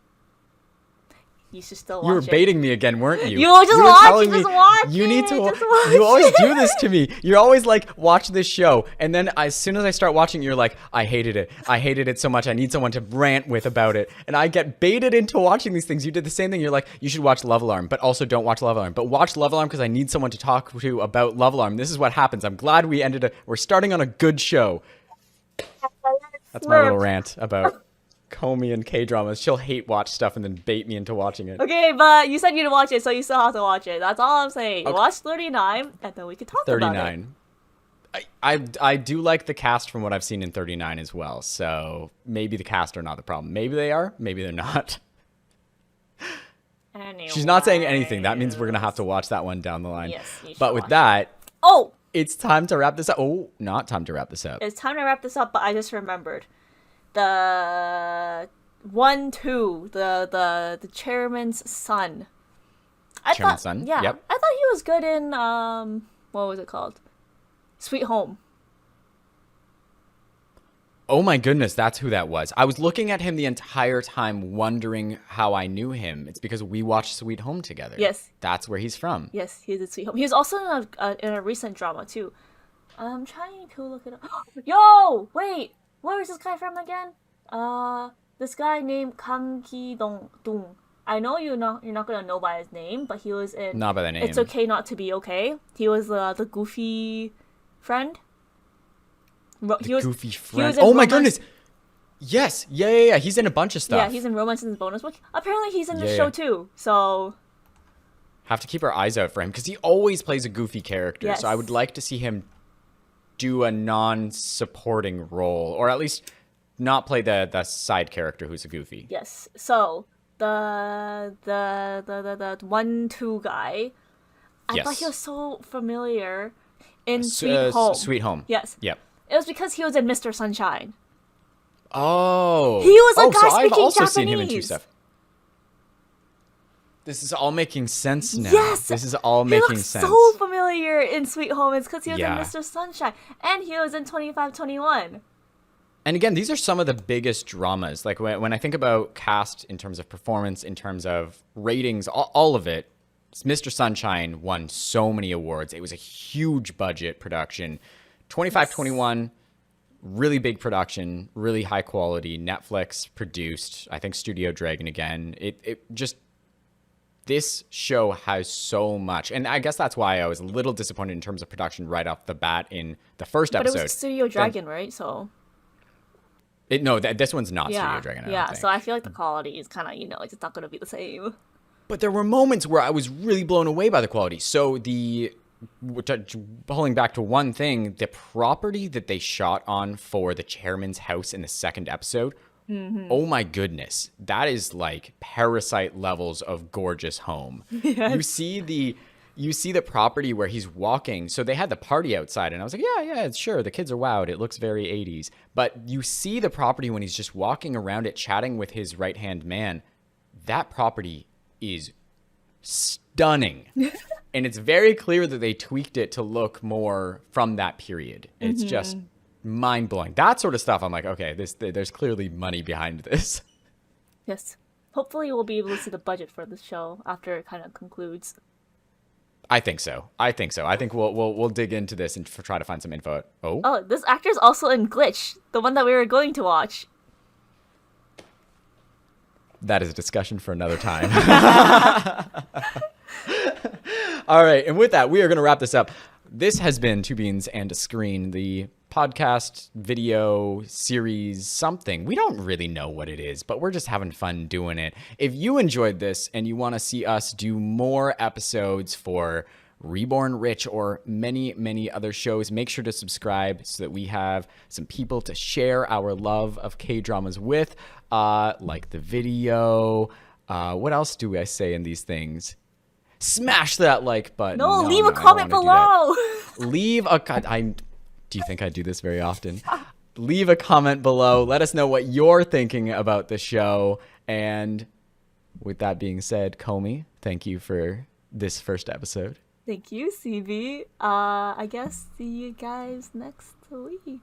You should still watch it. You were baiting me again, weren't you? You just watch it. You need to watch. You always do this to me. You're always like, watch this show, and then as soon as I start watching, you're like, I hated it. I hated it so much. I need someone to rant with about it, and I get baited into watching these things. You did the same thing. You're like, you should watch Love Alarm, but also don't watch Love Alarm. But watch Love Alarm because I need someone to talk to about Love Alarm. This is what happens. I'm glad we're starting on a good show. That's my little rant about Qomi and K-dramas. She'll hate watch stuff and then bait me into watching it. Okay, but you said you'd watch it, so you still have to watch it. That's all I'm saying. Okay. Watch 39, and then we can talk about it. 39. I do like the cast from what I've seen in 39 as well, so maybe the cast are not the problem. Maybe they are, maybe they're not. Anyways. She's not saying anything. That means we're going to have to watch that one down the line. Yes, you should but with watch that... Oh! It's time to wrap this up. Oh, not time to wrap this up. It's time to wrap this up, but I just remembered. The 1-2, the chairman's son. Chairman's son? Yeah. Yep. I thought he was good in, what was it called? Sweet Home. Oh my goodness, that's who that was. I was looking at him the entire time wondering how I knew him. It's because we watched Sweet Home together. Yes. That's where he's from. Yes, he's in Sweet Home. He was also in a recent drama, too. I'm trying to look it up. Yo! Wait! Where is this guy from again? This guy named Kang Ki-dong. I know you're not gonna know by his name, but he was in... Not by the name. It's Okay Not to Be Okay. He was the goofy friend. Goofy friend. Oh my goodness! Yes! Yeah. He's in a bunch of stuff. Yeah, he's in Romance in the Bonus Book. Apparently he's in the show too, so... Have to keep our eyes out for him, because he always plays a goofy character, yes. So I would like to see him do a non-supporting role, or at least not play the side character who's a goofy. Yes. So the 1-2 guy, I thought he was so familiar in Sweet Home. Sweet Home. Yes. Yep. It was because he was in Mr. Sunshine. Oh. He was a guy so speaking I've also Japanese. seen him in two stuff. This is all making sense now. Yes! This is all making sense. He looks so familiar in Sweet Home. It's because he was in Mr. Sunshine. And he was in 25-21. And again, these are some of the biggest dramas. Like when I think about cast in terms of performance, in terms of ratings, all of it, Mr. Sunshine won so many awards. It was a huge budget production. 25-21, really big production, really high quality. Netflix produced, I think Studio Dragon again. It just... This show has so much, and I guess that's why I was a little disappointed in terms of production right off the bat in the first episode. But it was Studio Dragon, right? So this one's not Studio Dragon. I don't think. So I feel like the quality is kind of like it's not going to be the same. But there were moments where I was really blown away by the quality. So pulling back to one thing, the property that they shot on for the chairman's house in the second episode. Mm-hmm. Oh my goodness. That is like Parasite levels of gorgeous home. Yes. you see the property where he's walking. So they had the party outside, and I was like, yeah, sure. The kids are wowed. It looks very 80s. But you see the property when he's just walking around it, chatting with his right-hand man. That property is stunning. And it's very clear that they tweaked it to look more from that period. It's just mind-blowing. That sort of stuff, I'm like, okay, there's clearly money behind this. Yes. Hopefully we'll be able to see the budget for the show after it kind of concludes. I think so. I think we'll dig into this and try to find some info. Oh, this actor's also in Glitch, the one that we were going to watch. That is a discussion for another time. All right, and with that, we are going to wrap this up. This has been Two Beans and a Screen, the podcast, video, series, something. We don't really know what it is, but we're just having fun doing it. If you enjoyed this and you want to see us do more episodes for Reborn Rich or many, many other shows, make sure to subscribe so that we have some people to share our love of K-dramas with, like the video. What else do I say in these things? Smash that like button. No, leave a comment below. Leave a... Do you think I do this very often? Leave a comment below. Let us know what you're thinking about the show. And with that being said, Qomi, thank you for this first episode. Thank you, CB. I guess see you guys next week.